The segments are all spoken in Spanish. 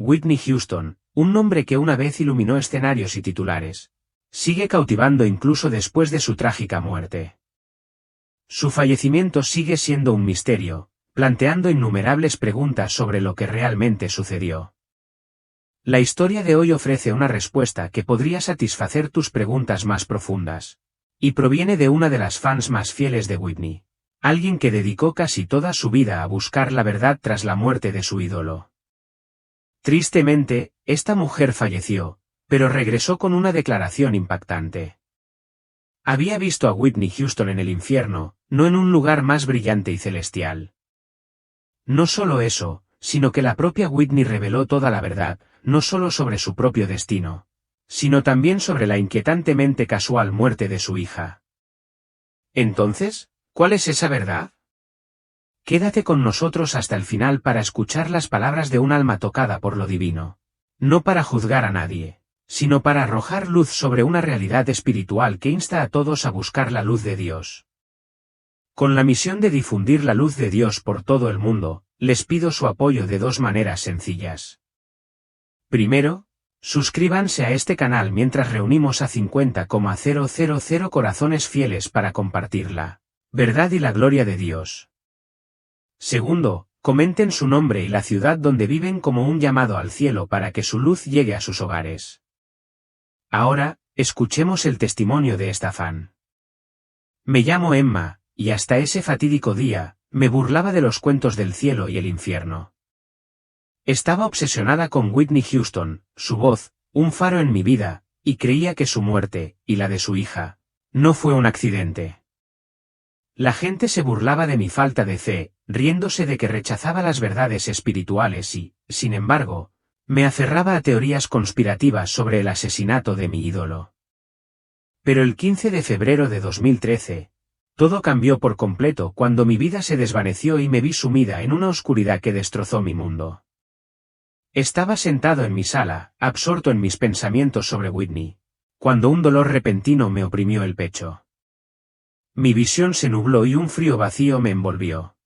Whitney Houston, un nombre que una vez iluminó escenarios y titulares, sigue cautivando incluso después de su trágica muerte. Su fallecimiento sigue siendo un misterio, planteando innumerables preguntas sobre lo que realmente sucedió. La historia de hoy ofrece una respuesta que podría satisfacer tus preguntas más profundas. Y proviene de una de las fans más fieles de Whitney. Alguien que dedicó casi toda su vida a buscar la verdad tras la muerte de su ídolo. Tristemente, esta mujer falleció, pero regresó con una declaración impactante. Había visto a Whitney Houston en el infierno, no en un lugar más brillante y celestial. No solo eso, sino que la propia Whitney reveló toda la verdad, no solo sobre su propio destino, sino también sobre la inquietantemente casual muerte de su hija. Entonces, ¿cuál es esa verdad? Quédate con nosotros hasta el final para escuchar las palabras de un alma tocada por lo divino. No para juzgar a nadie, sino para arrojar luz sobre una realidad espiritual que insta a todos a buscar la luz de Dios. Con la misión de difundir la luz de Dios por todo el mundo, les pido su apoyo de dos maneras sencillas. Primero, suscríbanse a este canal mientras reunimos a 50,000 corazones fieles para compartir la verdad y la gloria de Dios. Segundo, comenten su nombre y la ciudad donde viven como un llamado al cielo para que su luz llegue a sus hogares. Ahora, escuchemos el testimonio de esta fan. Me llamo Emma, y hasta ese fatídico día, me burlaba de los cuentos del cielo y el infierno. Estaba obsesionada con Whitney Houston, su voz, un faro en mi vida, y creía que su muerte, y la de su hija, no fue un accidente. La gente se burlaba de mi falta de fe, riéndose de que rechazaba las verdades espirituales y, sin embargo, me aferraba a teorías conspirativas sobre el asesinato de mi ídolo. Pero el 15 de febrero de 2013, todo cambió por completo cuando mi vida se desvaneció y me vi sumida en una oscuridad que destrozó mi mundo. Estaba sentado en mi sala, absorto en mis pensamientos sobre Whitney, cuando un dolor repentino me oprimió el pecho. Mi visión se nubló y un frío vacío me envolvió.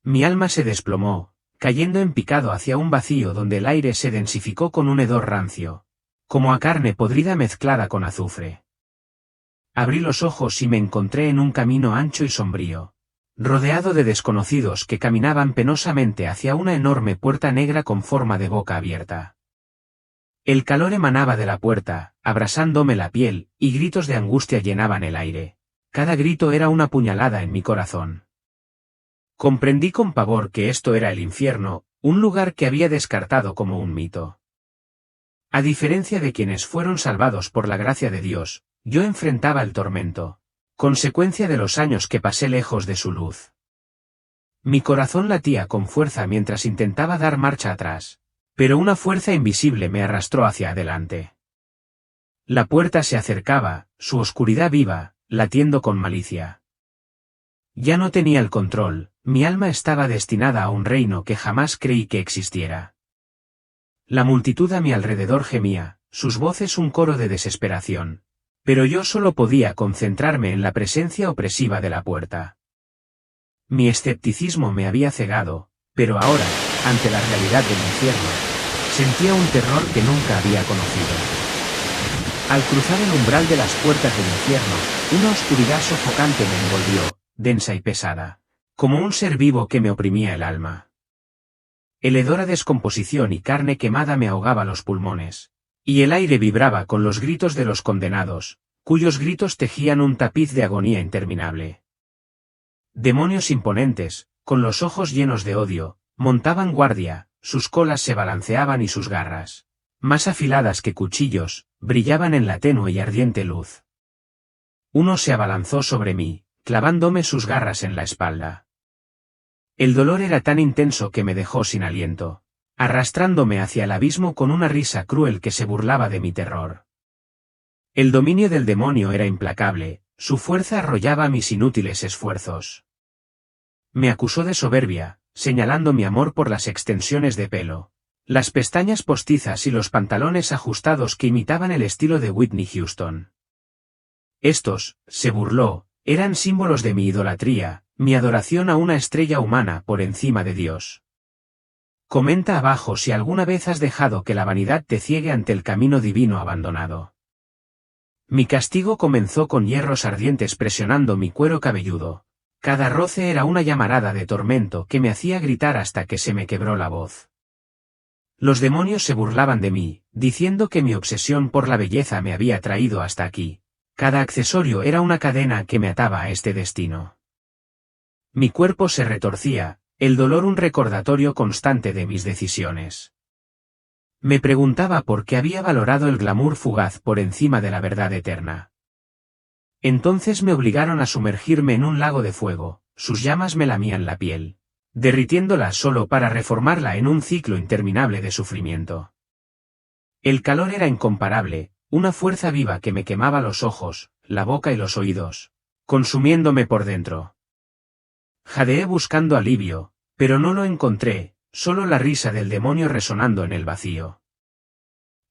Mi alma se desplomó, cayendo en picado hacia un vacío donde el aire se densificó con un hedor rancio, como a carne podrida mezclada con azufre. Abrí los ojos y me encontré en un camino ancho y sombrío, rodeado de desconocidos que caminaban penosamente hacia una enorme puerta negra con forma de boca abierta. El calor emanaba de la puerta, abrasándome la piel, y gritos de angustia llenaban el aire. Cada grito era una puñalada en mi corazón. Comprendí con pavor que esto era el infierno, un lugar que había descartado como un mito. A diferencia de quienes fueron salvados por la gracia de Dios, yo enfrentaba el tormento, consecuencia de los años que pasé lejos de su luz. Mi corazón latía con fuerza mientras intentaba dar marcha atrás, pero una fuerza invisible me arrastró hacia adelante. La puerta se acercaba, su oscuridad viva, latiendo con malicia. Ya no tenía el control, mi alma estaba destinada a un reino que jamás creí que existiera. La multitud a mi alrededor gemía, sus voces un coro de desesperación. Pero yo solo podía concentrarme en la presencia opresiva de la puerta. Mi escepticismo me había cegado, pero ahora, ante la realidad del infierno, sentía un terror que nunca había conocido. Al cruzar el umbral de las puertas del infierno, una oscuridad sofocante me envolvió, densa y pesada, como un ser vivo que me oprimía el alma. El hedor a descomposición y carne quemada me ahogaba los pulmones. Y el aire vibraba con los gritos de los condenados, cuyos gritos tejían un tapiz de agonía interminable. Demonios imponentes, con los ojos llenos de odio, montaban guardia, sus colas se balanceaban y sus garras, más afiladas que cuchillos, brillaban en la tenue y ardiente luz. Uno se abalanzó sobre mí, clavándome sus garras en la espalda. El dolor era tan intenso que me dejó sin aliento, arrastrándome hacia el abismo con una risa cruel que se burlaba de mi terror. El dominio del demonio era implacable, su fuerza arrollaba mis inútiles esfuerzos. Me acusó de soberbia, señalando mi amor por las extensiones de pelo, las pestañas postizas y los pantalones ajustados que imitaban el estilo de Whitney Houston. Estos, se burló, eran símbolos de mi idolatría, mi adoración a una estrella humana por encima de Dios. Comenta abajo si alguna vez has dejado que la vanidad te ciegue ante el camino divino abandonado. Mi castigo comenzó con hierros ardientes presionando mi cuero cabelludo. Cada roce era una llamarada de tormento que me hacía gritar hasta que se me quebró la voz. Los demonios se burlaban de mí, diciendo que mi obsesión por la belleza me había traído hasta aquí. Cada accesorio era una cadena que me ataba a este destino. Mi cuerpo se retorcía, el dolor un recordatorio constante de mis decisiones. Me preguntaba por qué había valorado el glamour fugaz por encima de la verdad eterna. Entonces me obligaron a sumergirme en un lago de fuego, sus llamas me lamían la piel, derritiéndola solo para reformarla en un ciclo interminable de sufrimiento. El calor era incomparable, una fuerza viva que me quemaba los ojos, la boca y los oídos, consumiéndome por dentro. Jadeé buscando alivio, pero no lo encontré, solo la risa del demonio resonando en el vacío.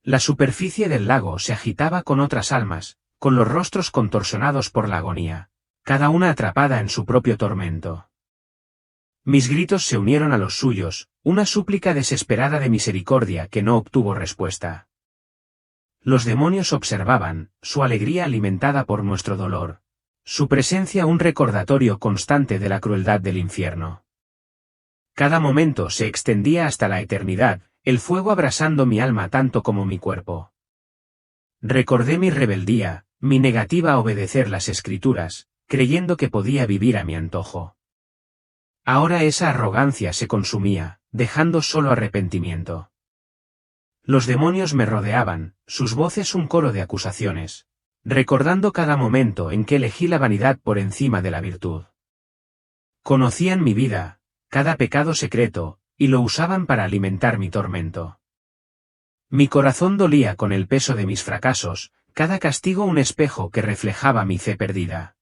La superficie del lago se agitaba con otras almas, con los rostros contorsionados por la agonía, cada una atrapada en su propio tormento. Mis gritos se unieron a los suyos, una súplica desesperada de misericordia que no obtuvo respuesta. Los demonios observaban, su alegría alimentada por nuestro dolor, su presencia un recordatorio constante de la crueldad del infierno. Cada momento se extendía hasta la eternidad, el fuego abrasando mi alma tanto como mi cuerpo. Recordé mi rebeldía, mi negativa a obedecer las escrituras, creyendo que podía vivir a mi antojo. Ahora esa arrogancia se consumía, dejando solo arrepentimiento. Los demonios me rodeaban, sus voces un coro de acusaciones, recordando cada momento en que elegí la vanidad por encima de la virtud. Conocían mi vida, cada pecado secreto, y lo usaban para alimentar mi tormento. Mi corazón dolía con el peso de mis fracasos, cada castigo un espejo que reflejaba mi fe perdida.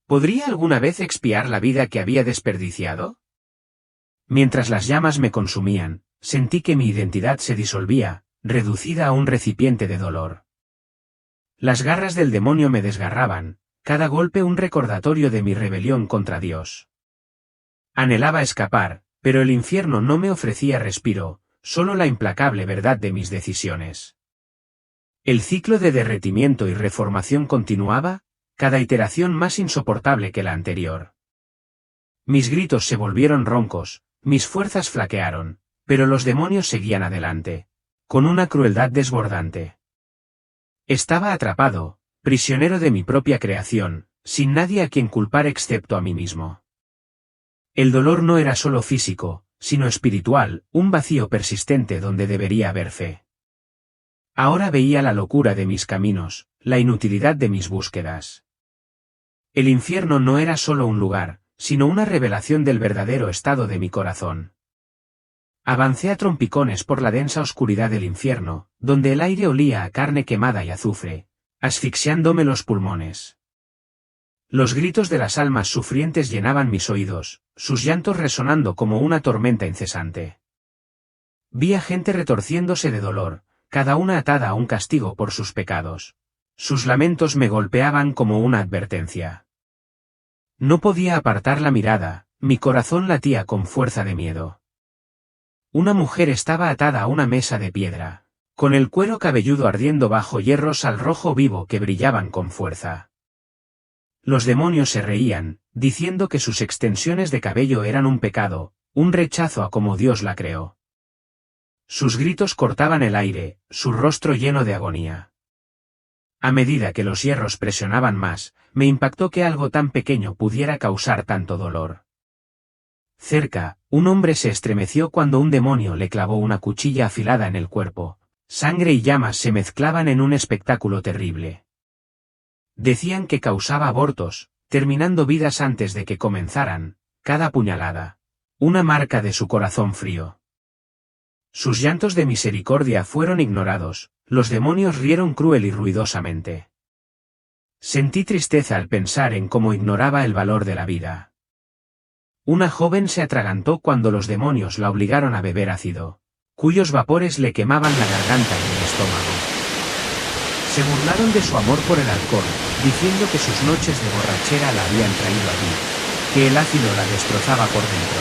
¿Podría alguna vez expiar la vida que había desperdiciado? Mientras las llamas me consumían, sentí que mi identidad se disolvía, reducida a un recipiente de dolor. Las garras del demonio me desgarraban, cada golpe un recordatorio de mi rebelión contra Dios. Anhelaba escapar, pero el infierno no me ofrecía respiro, solo la implacable verdad de mis decisiones. El ciclo de derretimiento y reformación continuaba, cada iteración más insoportable que la anterior. Mis gritos se volvieron roncos, mis fuerzas flaquearon, pero los demonios seguían adelante, con una crueldad desbordante. Estaba atrapado, prisionero de mi propia creación, sin nadie a quien culpar excepto a mí mismo. El dolor no era solo físico, sino espiritual, un vacío persistente donde debería haber fe. Ahora veía la locura de mis caminos, la inutilidad de mis búsquedas. El infierno no era solo un lugar, sino una revelación del verdadero estado de mi corazón. Avancé a trompicones por la densa oscuridad del infierno, donde el aire olía a carne quemada y azufre, asfixiándome los pulmones. Los gritos de las almas sufrientes llenaban mis oídos, sus llantos resonando como una tormenta incesante. Vi a gente retorciéndose de dolor, cada una atada a un castigo por sus pecados. Sus lamentos me golpeaban como una advertencia. No podía apartar la mirada, mi corazón latía con fuerza de miedo. Una mujer estaba atada a una mesa de piedra, con el cuero cabelludo ardiendo bajo hierros al rojo vivo que brillaban con fuerza. Los demonios se reían, diciendo que sus extensiones de cabello eran un pecado, un rechazo a como Dios la creó. Sus gritos cortaban el aire, su rostro lleno de agonía. A medida que los hierros presionaban más, me impactó que algo tan pequeño pudiera causar tanto dolor. Cerca, un hombre se estremeció cuando un demonio le clavó una cuchilla afilada en el cuerpo. Sangre y llamas se mezclaban en un espectáculo terrible. Decían que causaba abortos, terminando vidas antes de que comenzaran, cada puñalada, una marca de su corazón frío. Sus llantos de misericordia fueron ignorados, los demonios rieron cruel y ruidosamente. Sentí tristeza al pensar en cómo ignoraba el valor de la vida. Una joven se atragantó cuando los demonios la obligaron a beber ácido, cuyos vapores le quemaban la garganta y el estómago. Se burlaron de su amor por el alcohol, diciendo que sus noches de borrachera la habían traído allí, que el ácido la destrozaba por dentro.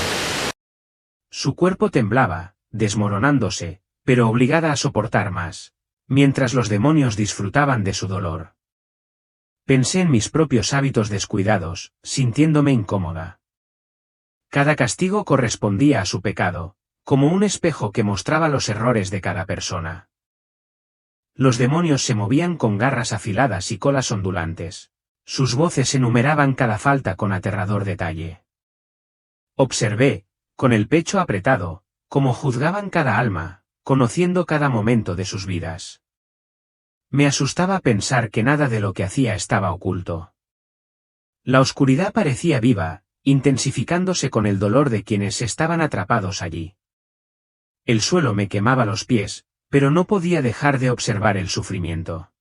Su cuerpo temblaba, desmoronándose, pero obligada a soportar más, mientras los demonios disfrutaban de su dolor. Pensé en mis propios hábitos descuidados, sintiéndome incómoda. Cada castigo correspondía a su pecado, como un espejo que mostraba los errores de cada persona. Los demonios se movían con garras afiladas y colas ondulantes. Sus voces enumeraban cada falta con aterrador detalle. Observé, con el pecho apretado, cómo juzgaban cada alma, conociendo cada momento de sus vidas. Me asustaba pensar que nada de lo que hacía estaba oculto. La oscuridad parecía viva, intensificándose con el dolor de quienes estaban atrapados allí. El suelo me quemaba los pies, pero no podía dejar de observar el sufrimiento.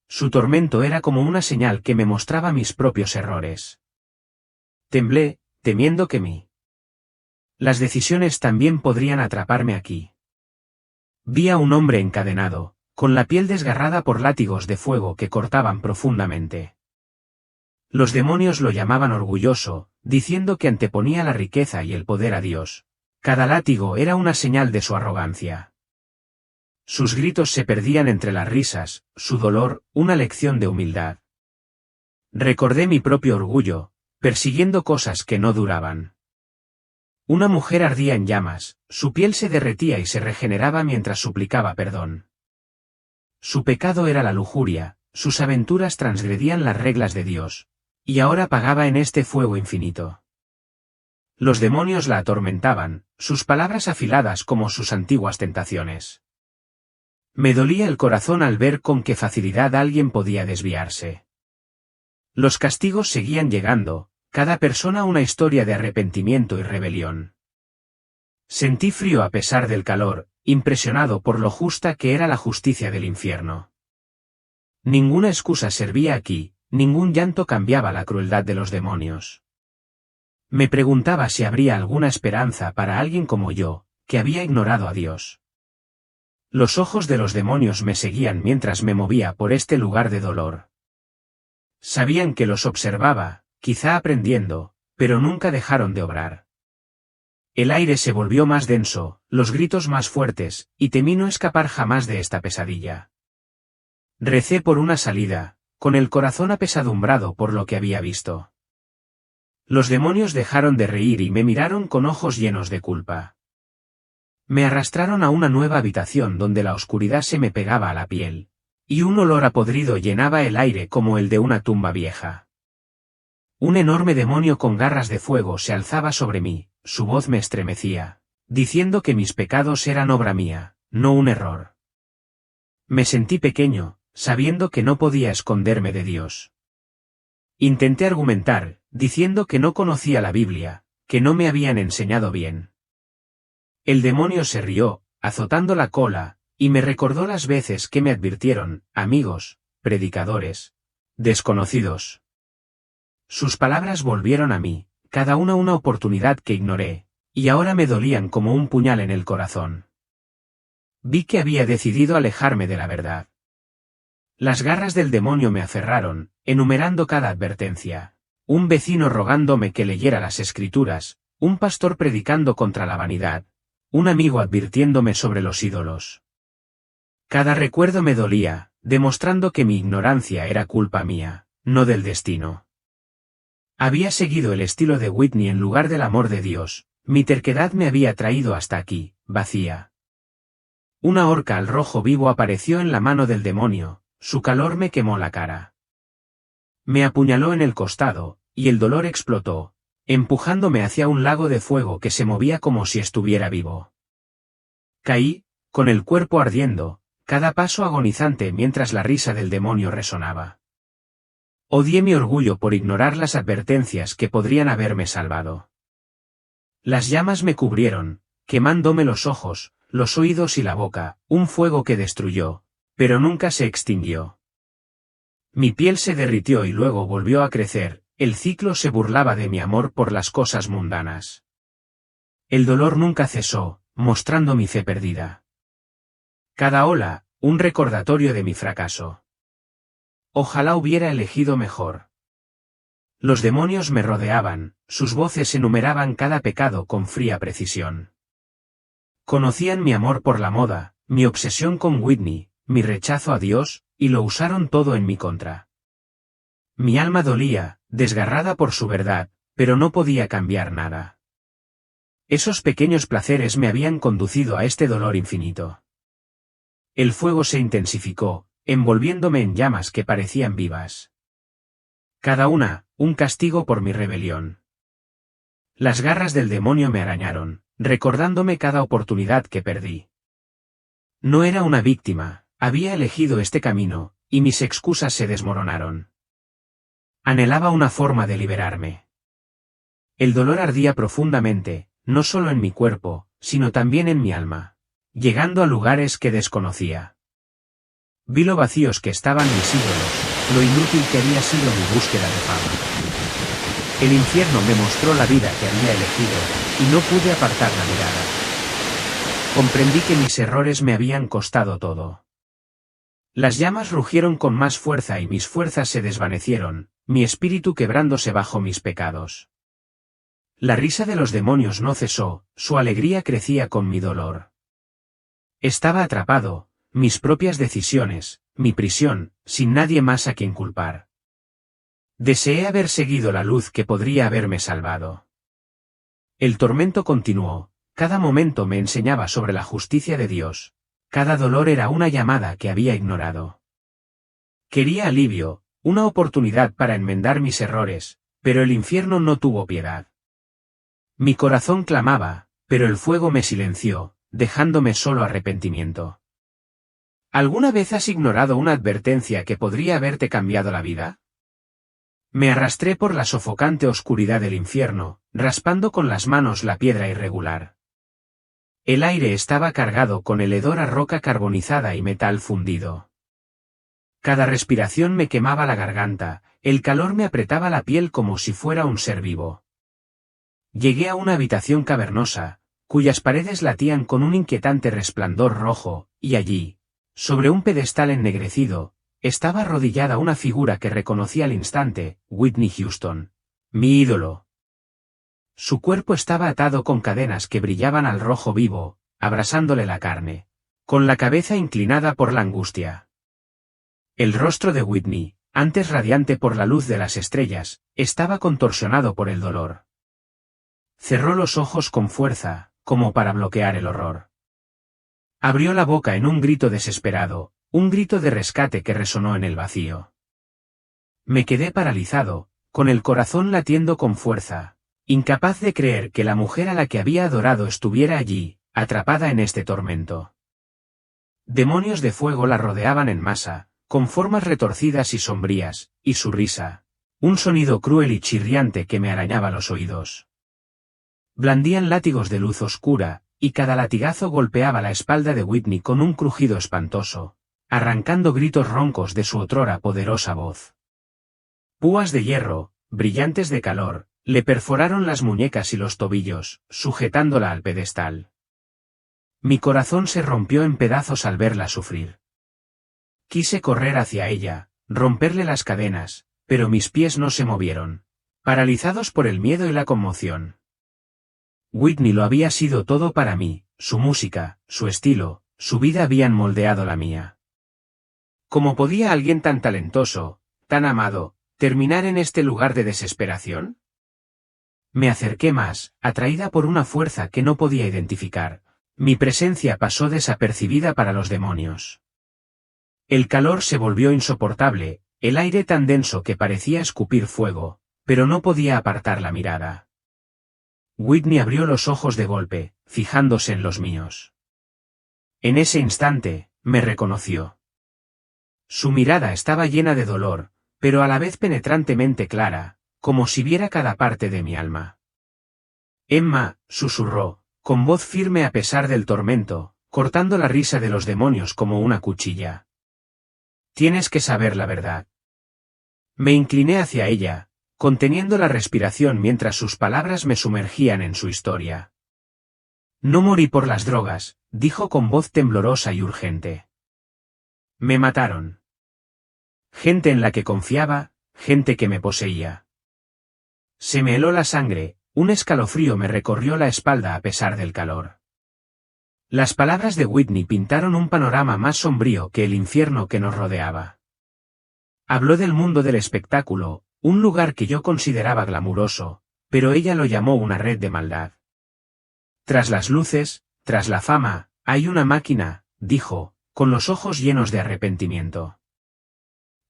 Su tormento era como una señal que me mostraba mis propios errores. Temblé, temiendo que las decisiones también podrían atraparme aquí. Vi a un hombre encadenado, con la piel desgarrada por látigos de fuego que cortaban profundamente. Los demonios lo llamaban orgulloso, diciendo que anteponía la riqueza y el poder a Dios. Cada látigo era una señal de su arrogancia. Sus gritos se perdían entre las risas, su dolor, una lección de humildad. Recordé mi propio orgullo, persiguiendo cosas que no duraban. Una mujer ardía en llamas, su piel se derretía y se regeneraba mientras suplicaba perdón. Su pecado era la lujuria, sus aventuras transgredían las reglas de Dios, y ahora pagaba en este fuego infinito. Los demonios la atormentaban, sus palabras afiladas como sus antiguas tentaciones. Me dolía el corazón al ver con qué facilidad alguien podía desviarse. Los castigos seguían llegando, cada persona una historia de arrepentimiento y rebelión. Sentí frío a pesar del calor, impresionado por lo justa que era la justicia del infierno. Ninguna excusa servía aquí, ningún llanto cambiaba la crueldad de los demonios. Me preguntaba si habría alguna esperanza para alguien como yo, que había ignorado a Dios. Los ojos de los demonios me seguían mientras me movía por este lugar de dolor. Sabían que los observaba, quizá aprendiendo, pero nunca dejaron de obrar. El aire se volvió más denso, los gritos más fuertes, y temí no escapar jamás de esta pesadilla. Recé por una salida, con el corazón apesadumbrado por lo que había visto. Los demonios dejaron de reír y me miraron con ojos llenos de culpa. Me arrastraron a una nueva habitación donde la oscuridad se me pegaba a la piel, y un olor a podrido llenaba el aire como el de una tumba vieja. Un enorme demonio con garras de fuego se alzaba sobre mí, su voz me estremecía, diciendo que mis pecados eran obra mía, no un error. Me sentí pequeño, sabiendo que no podía esconderme de Dios. Intenté argumentar, diciendo que no conocía la Biblia, que no me habían enseñado bien. El demonio se rió, azotando la cola, y me recordó las veces que me advirtieron, amigos, predicadores, desconocidos. Sus palabras volvieron a mí, cada una oportunidad que ignoré, y ahora me dolían como un puñal en el corazón. Vi que había decidido alejarme de la verdad. Las garras del demonio me aferraron, enumerando cada advertencia. Un vecino rogándome que leyera las escrituras, un pastor predicando contra la vanidad, un amigo advirtiéndome sobre los ídolos. Cada recuerdo me dolía, demostrando que mi ignorancia era culpa mía, no del destino. Había seguido el estilo de Whitney en lugar del amor de Dios, mi terquedad me había traído hasta aquí, vacía. Una horca al rojo vivo apareció en la mano del demonio, su calor me quemó la cara. Me apuñaló en el costado, y el dolor explotó, empujándome hacia un lago de fuego que se movía como si estuviera vivo. Caí, con el cuerpo ardiendo, cada paso agonizante mientras la risa del demonio resonaba. Odié mi orgullo por ignorar las advertencias que podrían haberme salvado. Las llamas me cubrieron, quemándome los ojos, los oídos y la boca, un fuego que destruyó, pero nunca se extinguió. Mi piel se derritió y luego volvió a crecer, el ciclo se burlaba de mi amor por las cosas mundanas. El dolor nunca cesó, mostrando mi fe perdida. Cada ola, un recordatorio de mi fracaso. Ojalá hubiera elegido mejor. Los demonios me rodeaban, sus voces enumeraban cada pecado con fría precisión. Conocían mi amor por la moda, mi obsesión con Whitney, mi rechazo a Dios, y lo usaron todo en mi contra. Mi alma dolía, desgarrada por su verdad, pero no podía cambiar nada. Esos pequeños placeres me habían conducido a este dolor infinito. El fuego se intensificó, envolviéndome en llamas que parecían vivas. Cada una, un castigo por mi rebelión. Las garras del demonio me arañaron, recordándome cada oportunidad que perdí. No era una víctima, había elegido este camino, y mis excusas se desmoronaron. Anhelaba una forma de liberarme. El dolor ardía profundamente, no solo en mi cuerpo, sino también en mi alma, llegando a lugares que desconocía. Vi lo vacíos que estaban mis ídolos, lo inútil que había sido mi búsqueda de fama. El infierno me mostró la vida que había elegido, y no pude apartar la mirada. Comprendí que mis errores me habían costado todo. Las llamas rugieron con más fuerza y mis fuerzas se desvanecieron, mi espíritu quebrándose bajo mis pecados. La risa de los demonios no cesó, su alegría crecía con mi dolor. Estaba atrapado, mis propias decisiones, mi prisión, sin nadie más a quien culpar. Deseé haber seguido la luz que podría haberme salvado. El tormento continuó, cada momento me enseñaba sobre la justicia de Dios, cada dolor era una llamada que había ignorado. Quería alivio, una oportunidad para enmendar mis errores, pero el infierno no tuvo piedad. Mi corazón clamaba, pero el fuego me silenció, dejándome solo arrepentimiento. ¿Alguna vez has ignorado una advertencia que podría haberte cambiado la vida? Me arrastré por la sofocante oscuridad del infierno, raspando con las manos la piedra irregular. El aire estaba cargado con el hedor a roca carbonizada y metal fundido. Cada respiración me quemaba la garganta, el calor me apretaba la piel como si fuera un ser vivo. Llegué a una habitación cavernosa, cuyas paredes latían con un inquietante resplandor rojo, y allí, sobre un pedestal ennegrecido, estaba arrodillada una figura que reconocí al instante, Whitney Houston, mi ídolo. Su cuerpo estaba atado con cadenas que brillaban al rojo vivo, abrasándole la carne, con la cabeza inclinada por la angustia. El rostro de Whitney, antes radiante por la luz de las estrellas, estaba contorsionado por el dolor. Cerró los ojos con fuerza, como para bloquear el horror. Abrió la boca en un grito desesperado, un grito de rescate que resonó en el vacío. Me quedé paralizado, con el corazón latiendo con fuerza, incapaz de creer que la mujer a la que había adorado estuviera allí, atrapada en este tormento. Demonios de fuego la rodeaban en masa, con formas retorcidas y sombrías, y su risa, un sonido cruel y chirriante que me arañaba los oídos. Blandían látigos de luz oscura, y cada latigazo golpeaba la espalda de Whitney con un crujido espantoso, arrancando gritos roncos de su otrora poderosa voz. Púas de hierro, brillantes de calor, le perforaron las muñecas y los tobillos, sujetándola al pedestal. Mi corazón se rompió en pedazos al verla sufrir. Quise correr hacia ella, romperle las cadenas, pero mis pies no se movieron, paralizados por el miedo y la conmoción. Whitney lo había sido todo para mí, su música, su estilo, su vida habían moldeado la mía. ¿Cómo podía alguien tan talentoso, tan amado, terminar en este lugar de desesperación? Me acerqué más, atraída por una fuerza que no podía identificar. Mi presencia pasó desapercibida para los demonios. El calor se volvió insoportable, el aire tan denso que parecía escupir fuego, pero no podía apartar la mirada. Whitney abrió los ojos de golpe, fijándose en los míos. En ese instante, me reconoció. Su mirada estaba llena de dolor, pero a la vez penetrantemente clara, como si viera cada parte de mi alma. Emma, susurró, con voz firme a pesar del tormento, cortando la risa de los demonios como una cuchilla. Tienes que saber la verdad. Me incliné hacia ella, conteniendo la respiración mientras sus palabras me sumergían en su historia. No morí por las drogas, dijo con voz temblorosa y urgente. Me mataron. Gente en la que confiaba, gente que me poseía. Se me heló la sangre, un escalofrío me recorrió la espalda a pesar del calor. Las palabras de Whitney pintaron un panorama más sombrío que el infierno que nos rodeaba. Habló del mundo del espectáculo, un lugar que yo consideraba glamuroso, pero ella lo llamó una red de maldad. Tras las luces, tras la fama, hay una máquina, dijo, con los ojos llenos de arrepentimiento.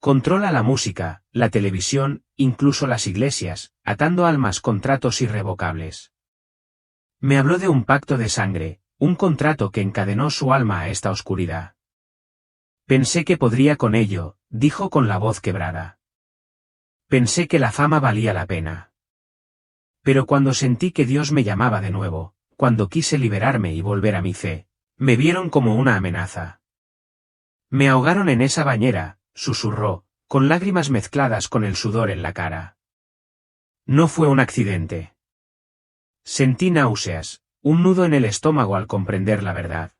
Controla la música, la televisión, incluso las iglesias, atando almas con tratos irrevocables. Me habló de un pacto de sangre, un contrato que encadenó su alma a esta oscuridad. Pensé que podría con ello, dijo con la voz quebrada. Pensé que la fama valía la pena. Pero cuando sentí que Dios me llamaba de nuevo, cuando quise liberarme y volver a mi fe, me vieron como una amenaza. Me ahogaron en esa bañera, susurró, con lágrimas mezcladas con el sudor en la cara. No fue un accidente. Sentí náuseas, un nudo en el estómago al comprender la verdad.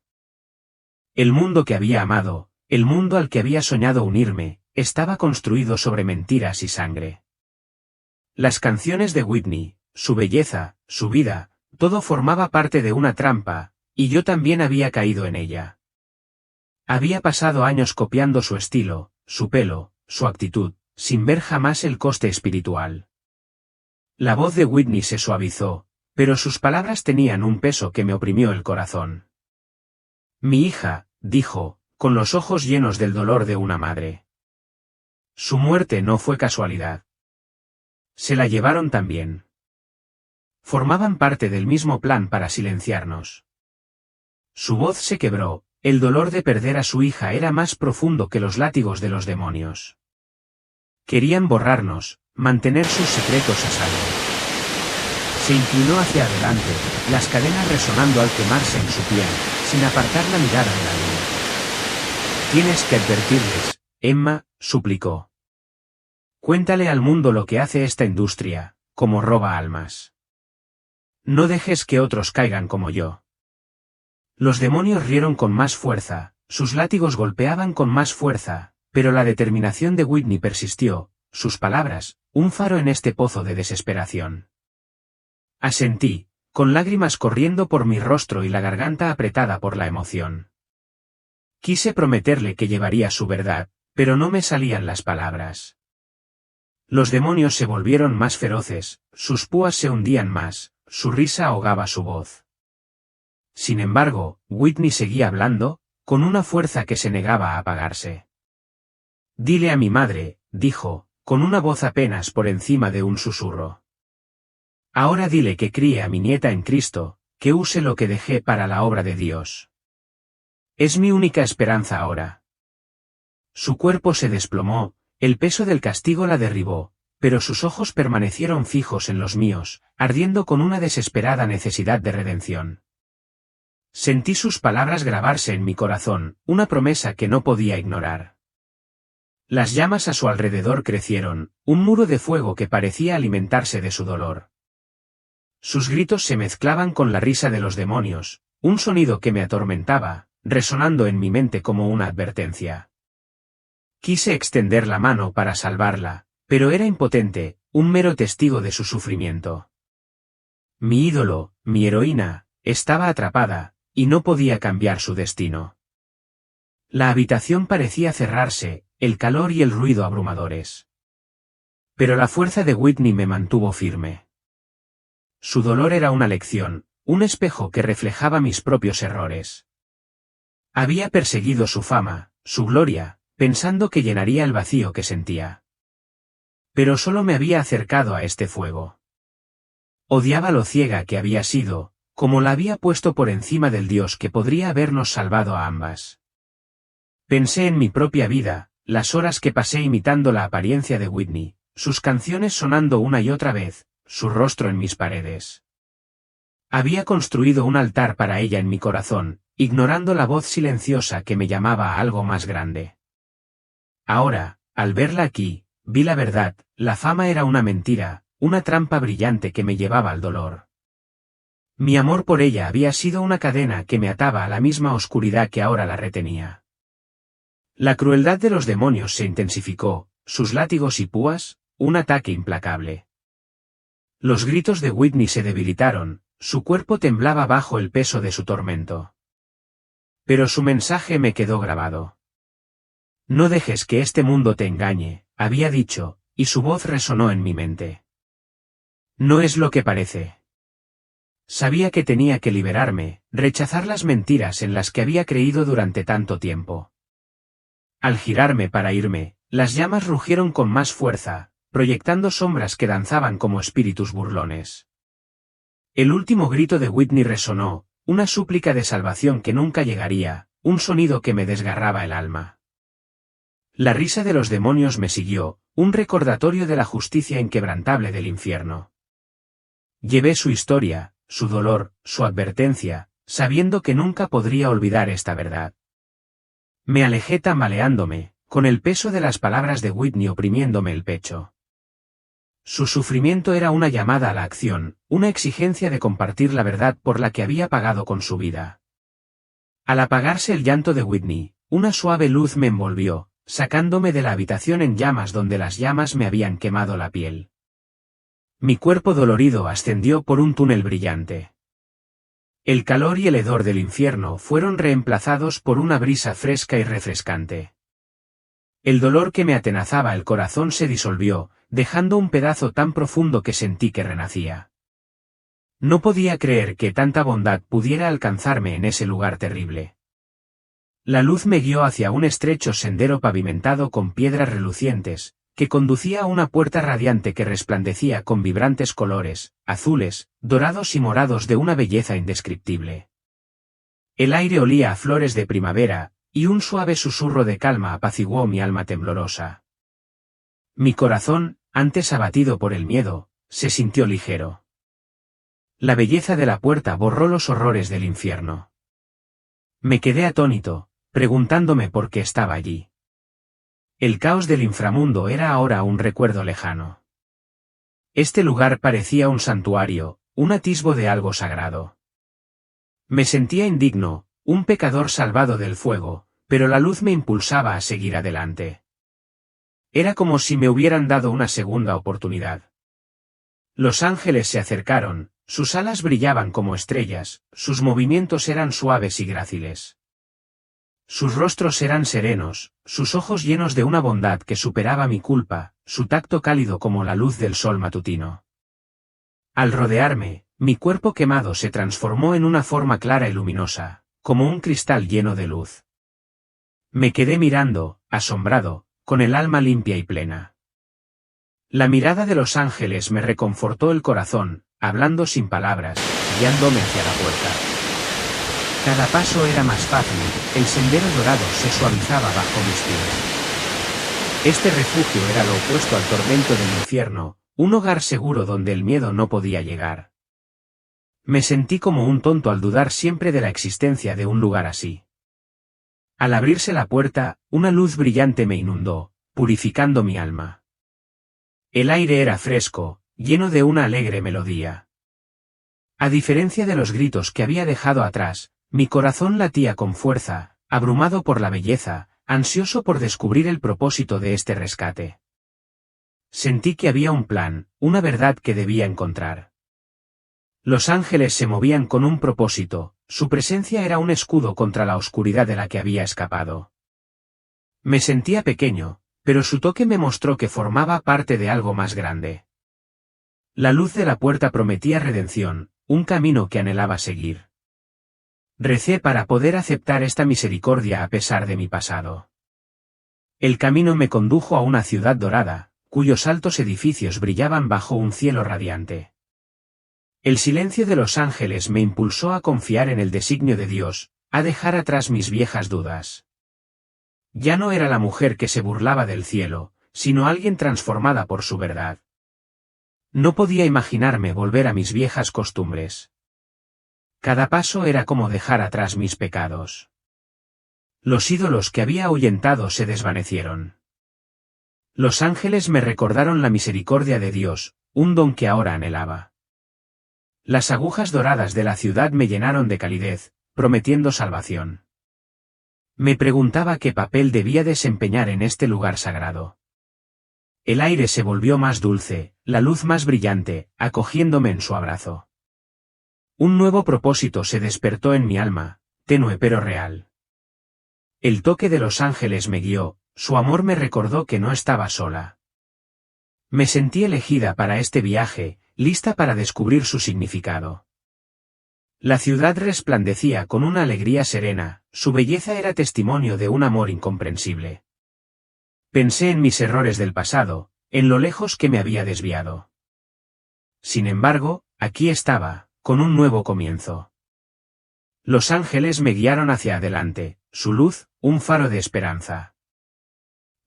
El mundo que había amado, el mundo al que había soñado unirme, estaba construido sobre mentiras y sangre. Las canciones de Whitney, su belleza, su vida, todo formaba parte de una trampa, y yo también había caído en ella. Había pasado años copiando su estilo, su pelo, su actitud, sin ver jamás el coste espiritual. La voz de Whitney se suavizó, pero sus palabras tenían un peso que me oprimió el corazón. Mi hija, dijo, con los ojos llenos del dolor de una madre. Su muerte no fue casualidad. Se la llevaron también. Formaban parte del mismo plan para silenciarnos. Su voz se quebró, el dolor de perder a su hija era más profundo que los látigos de los demonios. Querían borrarnos, mantener sus secretos a salvo. Se inclinó hacia adelante, las cadenas resonando al quemarse en su piel, sin apartar la mirada de la luna. Tienes que advertirles, Emma, suplicó. Cuéntale al mundo lo que hace esta industria, cómo roba almas. No dejes que otros caigan como yo. Los demonios rieron con más fuerza, sus látigos golpeaban con más fuerza, pero la determinación de Whitney persistió, sus palabras, un faro en este pozo de desesperación. Asentí, con lágrimas corriendo por mi rostro y la garganta apretada por la emoción. Quise prometerle que llevaría su verdad, pero no me salían las palabras. Los demonios se volvieron más feroces, sus púas se hundían más, su risa ahogaba su voz. Sin embargo, Whitney seguía hablando, con una fuerza que se negaba a apagarse. Dile a mi madre, dijo, con una voz apenas por encima de un susurro. Ahora dile que críe a mi nieta en Cristo, que use lo que dejé para la obra de Dios. Es mi única esperanza ahora. Su cuerpo se desplomó, el peso del castigo la derribó, pero sus ojos permanecieron fijos en los míos, ardiendo con una desesperada necesidad de redención. Sentí sus palabras grabarse en mi corazón, una promesa que no podía ignorar. Las llamas a su alrededor crecieron, un muro de fuego que parecía alimentarse de su dolor. Sus gritos se mezclaban con la risa de los demonios, un sonido que me atormentaba, resonando en mi mente como una advertencia. Quise extender la mano para salvarla, pero era impotente, un mero testigo de su sufrimiento. Mi ídolo, mi heroína, estaba atrapada, y no podía cambiar su destino. La habitación parecía cerrarse, el calor y el ruido abrumadores. Pero la fuerza de Whitney me mantuvo firme. Su dolor era una lección, un espejo que reflejaba mis propios errores. Había perseguido su fama, su gloria, pensando que llenaría el vacío que sentía. Pero solo me había acercado a este fuego. Odiaba lo ciega que había sido, como la había puesto por encima del Dios que podría habernos salvado a ambas. Pensé en mi propia vida, las horas que pasé imitando la apariencia de Whitney, sus canciones sonando una y otra vez, su rostro en mis paredes. Había construido un altar para ella en mi corazón, ignorando la voz silenciosa que me llamaba a algo más grande. Ahora, al verla aquí, vi la verdad, la fama era una mentira, una trampa brillante que me llevaba al dolor. Mi amor por ella había sido una cadena que me ataba a la misma oscuridad que ahora la retenía. La crueldad de los demonios se intensificó, sus látigos y púas, un ataque implacable. Los gritos de Whitney se debilitaron, su cuerpo temblaba bajo el peso de su tormento. Pero su mensaje me quedó grabado. No dejes que este mundo te engañe, había dicho, y su voz resonó en mi mente. No es lo que parece. Sabía que tenía que liberarme, rechazar las mentiras en las que había creído durante tanto tiempo. Al girarme para irme, las llamas rugieron con más fuerza, proyectando sombras que danzaban como espíritus burlones. El último grito de Whitney resonó, una súplica de salvación que nunca llegaría, un sonido que me desgarraba el alma. La risa de los demonios me siguió, un recordatorio de la justicia inquebrantable del infierno. Llevé su historia, su dolor, su advertencia, sabiendo que nunca podría olvidar esta verdad. Me alejé tambaleándome, con el peso de las palabras de Whitney oprimiéndome el pecho. Su sufrimiento era una llamada a la acción, una exigencia de compartir la verdad por la que había pagado con su vida. Al apagarse el llanto de Whitney, una suave luz me envolvió, sacándome de la habitación en llamas donde las llamas me habían quemado la piel. Mi cuerpo dolorido ascendió por un túnel brillante. El calor y el hedor del infierno fueron reemplazados por una brisa fresca y refrescante. El dolor que me atenazaba el corazón se disolvió, dejando un pedazo tan profundo que sentí que renacía. No podía creer que tanta bondad pudiera alcanzarme en ese lugar terrible. La luz me guió hacia un estrecho sendero pavimentado con piedras relucientes, que conducía a una puerta radiante que resplandecía con vibrantes colores, azules, dorados y morados de una belleza indescriptible. El aire olía a flores de primavera, y un suave susurro de calma apaciguó mi alma temblorosa. Mi corazón, antes abatido por el miedo, se sintió ligero. La belleza de la puerta borró los horrores del infierno. Me quedé atónito, preguntándome por qué estaba allí. El caos del inframundo era ahora un recuerdo lejano. Este lugar parecía un santuario, un atisbo de algo sagrado. Me sentía indigno, un pecador salvado del fuego, pero la luz me impulsaba a seguir adelante. Era como si me hubieran dado una segunda oportunidad. Los ángeles se acercaron, sus alas brillaban como estrellas, sus movimientos eran suaves y gráciles. Sus rostros eran serenos, sus ojos llenos de una bondad que superaba mi culpa, su tacto cálido como la luz del sol matutino. Al rodearme, mi cuerpo quemado se transformó en una forma clara y luminosa, como un cristal lleno de luz. Me quedé mirando, asombrado, con el alma limpia y plena. La mirada de los ángeles me reconfortó el corazón, hablando sin palabras, guiándome hacia la puerta. Cada paso era más fácil, el sendero dorado se suavizaba bajo mis pies. Este refugio era lo opuesto al tormento del infierno, un hogar seguro donde el miedo no podía llegar. Me sentí como un tonto al dudar siempre de la existencia de un lugar así. Al abrirse la puerta, una luz brillante me inundó, purificando mi alma. El aire era fresco, lleno de una alegre melodía. A diferencia de los gritos que había dejado atrás, mi corazón latía con fuerza, abrumado por la belleza, ansioso por descubrir el propósito de este rescate. Sentí que había un plan, una verdad que debía encontrar. Los ángeles se movían con un propósito, su presencia era un escudo contra la oscuridad de la que había escapado. Me sentía pequeño, pero su toque me mostró que formaba parte de algo más grande. La luz de la puerta prometía redención, un camino que anhelaba seguir. Recé para poder aceptar esta misericordia a pesar de mi pasado. El camino me condujo a una ciudad dorada, cuyos altos edificios brillaban bajo un cielo radiante. El silencio de los ángeles me impulsó a confiar en el designio de Dios, a dejar atrás mis viejas dudas. Ya no era la mujer que se burlaba del cielo, sino alguien transformada por su verdad. No podía imaginarme volver a mis viejas costumbres. Cada paso era como dejar atrás mis pecados. Los ídolos que había ahuyentado se desvanecieron. Los ángeles me recordaron la misericordia de Dios, un don que ahora anhelaba. Las agujas doradas de la ciudad me llenaron de calidez, prometiendo salvación. Me preguntaba qué papel debía desempeñar en este lugar sagrado. El aire se volvió más dulce, la luz más brillante, acogiéndome en su abrazo. Un nuevo propósito se despertó en mi alma, tenue pero real. El toque de los ángeles me guió, su amor me recordó que no estaba sola. Me sentí elegida para este viaje, lista para descubrir su significado. La ciudad resplandecía con una alegría serena, su belleza era testimonio de un amor incomprensible. Pensé en mis errores del pasado, en lo lejos que me había desviado. Sin embargo, aquí estaba, con un nuevo comienzo. Los ángeles me guiaron hacia adelante, su luz, un faro de esperanza.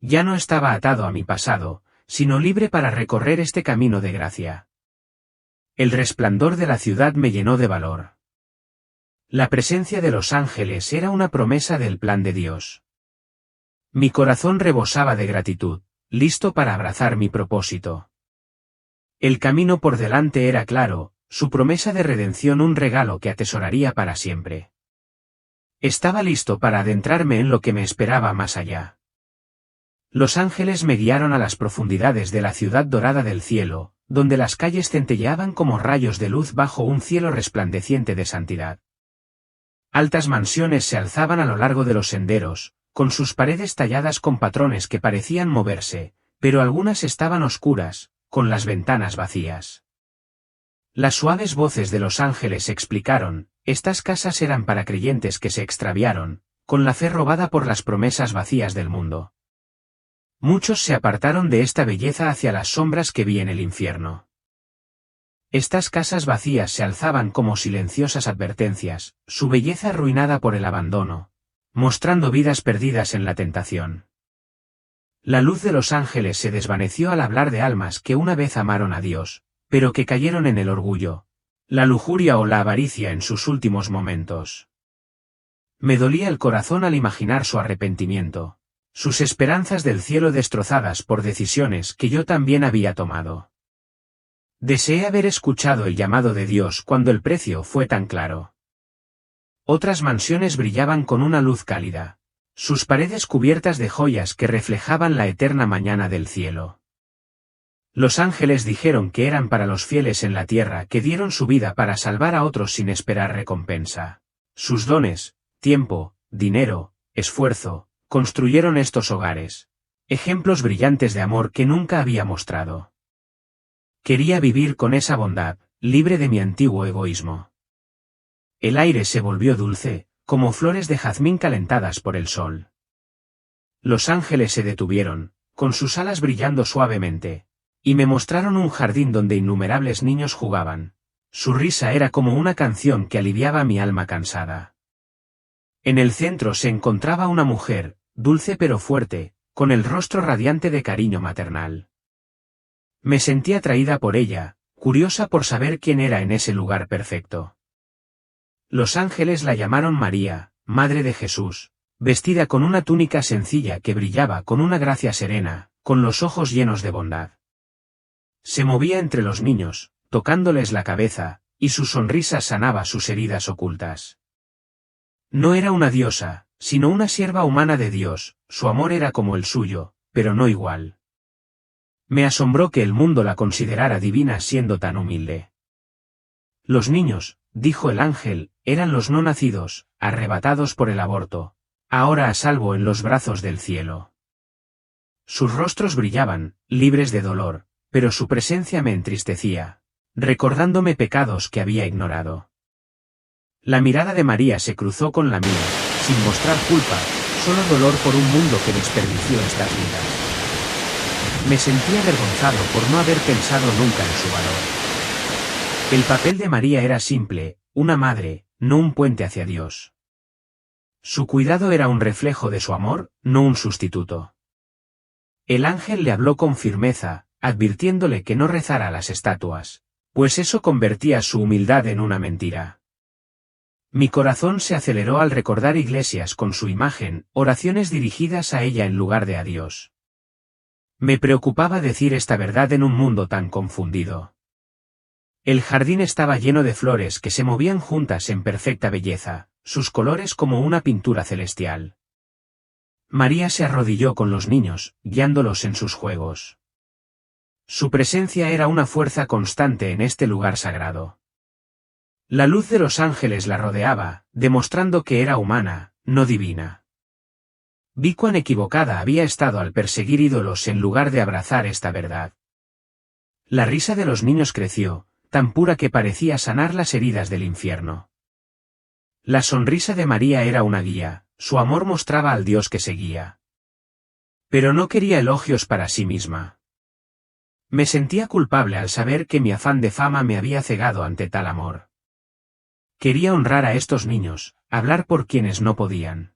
Ya no estaba atado a mi pasado, sino libre para recorrer este camino de gracia. El resplandor de la ciudad me llenó de valor. La presencia de los ángeles era una promesa del plan de Dios. Mi corazón rebosaba de gratitud, listo para abrazar mi propósito. El camino por delante era claro, su promesa de redención un regalo que atesoraría para siempre. Estaba listo para adentrarme en lo que me esperaba más allá. Los ángeles me guiaron a las profundidades de la ciudad dorada del cielo, donde las calles centelleaban como rayos de luz bajo un cielo resplandeciente de santidad. Altas mansiones se alzaban a lo largo de los senderos, con sus paredes talladas con patrones que parecían moverse, pero algunas estaban oscuras, con las ventanas vacías. Las suaves voces de los ángeles explicaron, estas casas eran para creyentes que se extraviaron, con la fe robada por las promesas vacías del mundo. Muchos se apartaron de esta belleza hacia las sombras que vi en el infierno. Estas casas vacías se alzaban como silenciosas advertencias, su belleza arruinada por el abandono, mostrando vidas perdidas en la tentación. La luz de los ángeles se desvaneció al hablar de almas que una vez amaron a Dios, pero que cayeron en el orgullo, la lujuria o la avaricia en sus últimos momentos. Me dolía el corazón al imaginar su arrepentimiento, sus esperanzas del cielo destrozadas por decisiones que yo también había tomado. Deseé haber escuchado el llamado de Dios cuando el precio fue tan claro. Otras mansiones brillaban con una luz cálida, sus paredes cubiertas de joyas que reflejaban la eterna mañana del cielo. Los ángeles dijeron que eran para los fieles en la tierra que dieron su vida para salvar a otros sin esperar recompensa. Sus dones, tiempo, dinero, esfuerzo, construyeron estos hogares, ejemplos brillantes de amor que nunca había mostrado. Quería vivir con esa bondad, libre de mi antiguo egoísmo. El aire se volvió dulce, como flores de jazmín calentadas por el sol. Los ángeles se detuvieron, con sus alas brillando suavemente, y me mostraron un jardín donde innumerables niños jugaban. Su risa era como una canción que aliviaba mi alma cansada. En el centro se encontraba una mujer, dulce pero fuerte, con el rostro radiante de cariño maternal. Me sentí atraída por ella, curiosa por saber quién era en ese lugar perfecto. Los ángeles la llamaron María, Madre de Jesús, vestida con una túnica sencilla que brillaba con una gracia serena, con los ojos llenos de bondad. Se movía entre los niños, tocándoles la cabeza, y su sonrisa sanaba sus heridas ocultas. No era una diosa, sino una sierva humana de Dios, su amor era como el suyo, pero no igual. Me asombró que el mundo la considerara divina siendo tan humilde. Los niños, dijo el ángel, eran los no nacidos, arrebatados por el aborto, ahora a salvo en los brazos del cielo. Sus rostros brillaban, libres de dolor, pero su presencia me entristecía, recordándome pecados que había ignorado. La mirada de María se cruzó con la mía, sin mostrar culpa, solo dolor por un mundo que desperdició estas vidas. Me sentí avergonzado por no haber pensado nunca en su valor. El papel de María era simple, una madre, no un puente hacia Dios. Su cuidado era un reflejo de su amor, no un sustituto. El ángel le habló con firmeza, advirtiéndole que no rezara a las estatuas, pues eso convertía su humildad en una mentira. Mi corazón se aceleró al recordar iglesias con su imagen, oraciones dirigidas a ella en lugar de a Dios. Me preocupaba decir esta verdad en un mundo tan confundido. El jardín estaba lleno de flores que se movían juntas en perfecta belleza, sus colores como una pintura celestial. María se arrodilló con los niños, guiándolos en sus juegos. Su presencia era una fuerza constante en este lugar sagrado. La luz de los ángeles la rodeaba, demostrando que era humana, no divina. Vi cuán equivocada había estado al perseguir ídolos en lugar de abrazar esta verdad. La risa de los niños creció, tan pura que parecía sanar las heridas del infierno. La sonrisa de María era una guía, su amor mostraba al Dios que seguía. Pero no quería elogios para sí misma. Me sentía culpable al saber que mi afán de fama me había cegado ante tal amor. Quería honrar a estos niños, hablar por quienes no podían.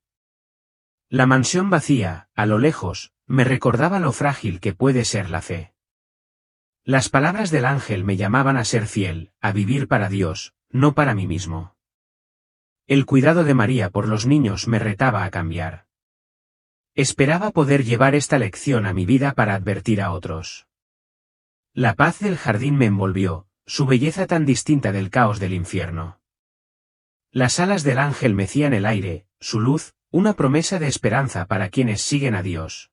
La mansión vacía, a lo lejos, me recordaba lo frágil que puede ser la fe. Las palabras del ángel me llamaban a ser fiel, a vivir para Dios, no para mí mismo. El cuidado de María por los niños me retaba a cambiar. Esperaba poder llevar esta lección a mi vida para advertir a otros. La paz del jardín me envolvió, su belleza tan distinta del caos del infierno. Las alas del ángel mecían el aire, su luz, una promesa de esperanza para quienes siguen a Dios.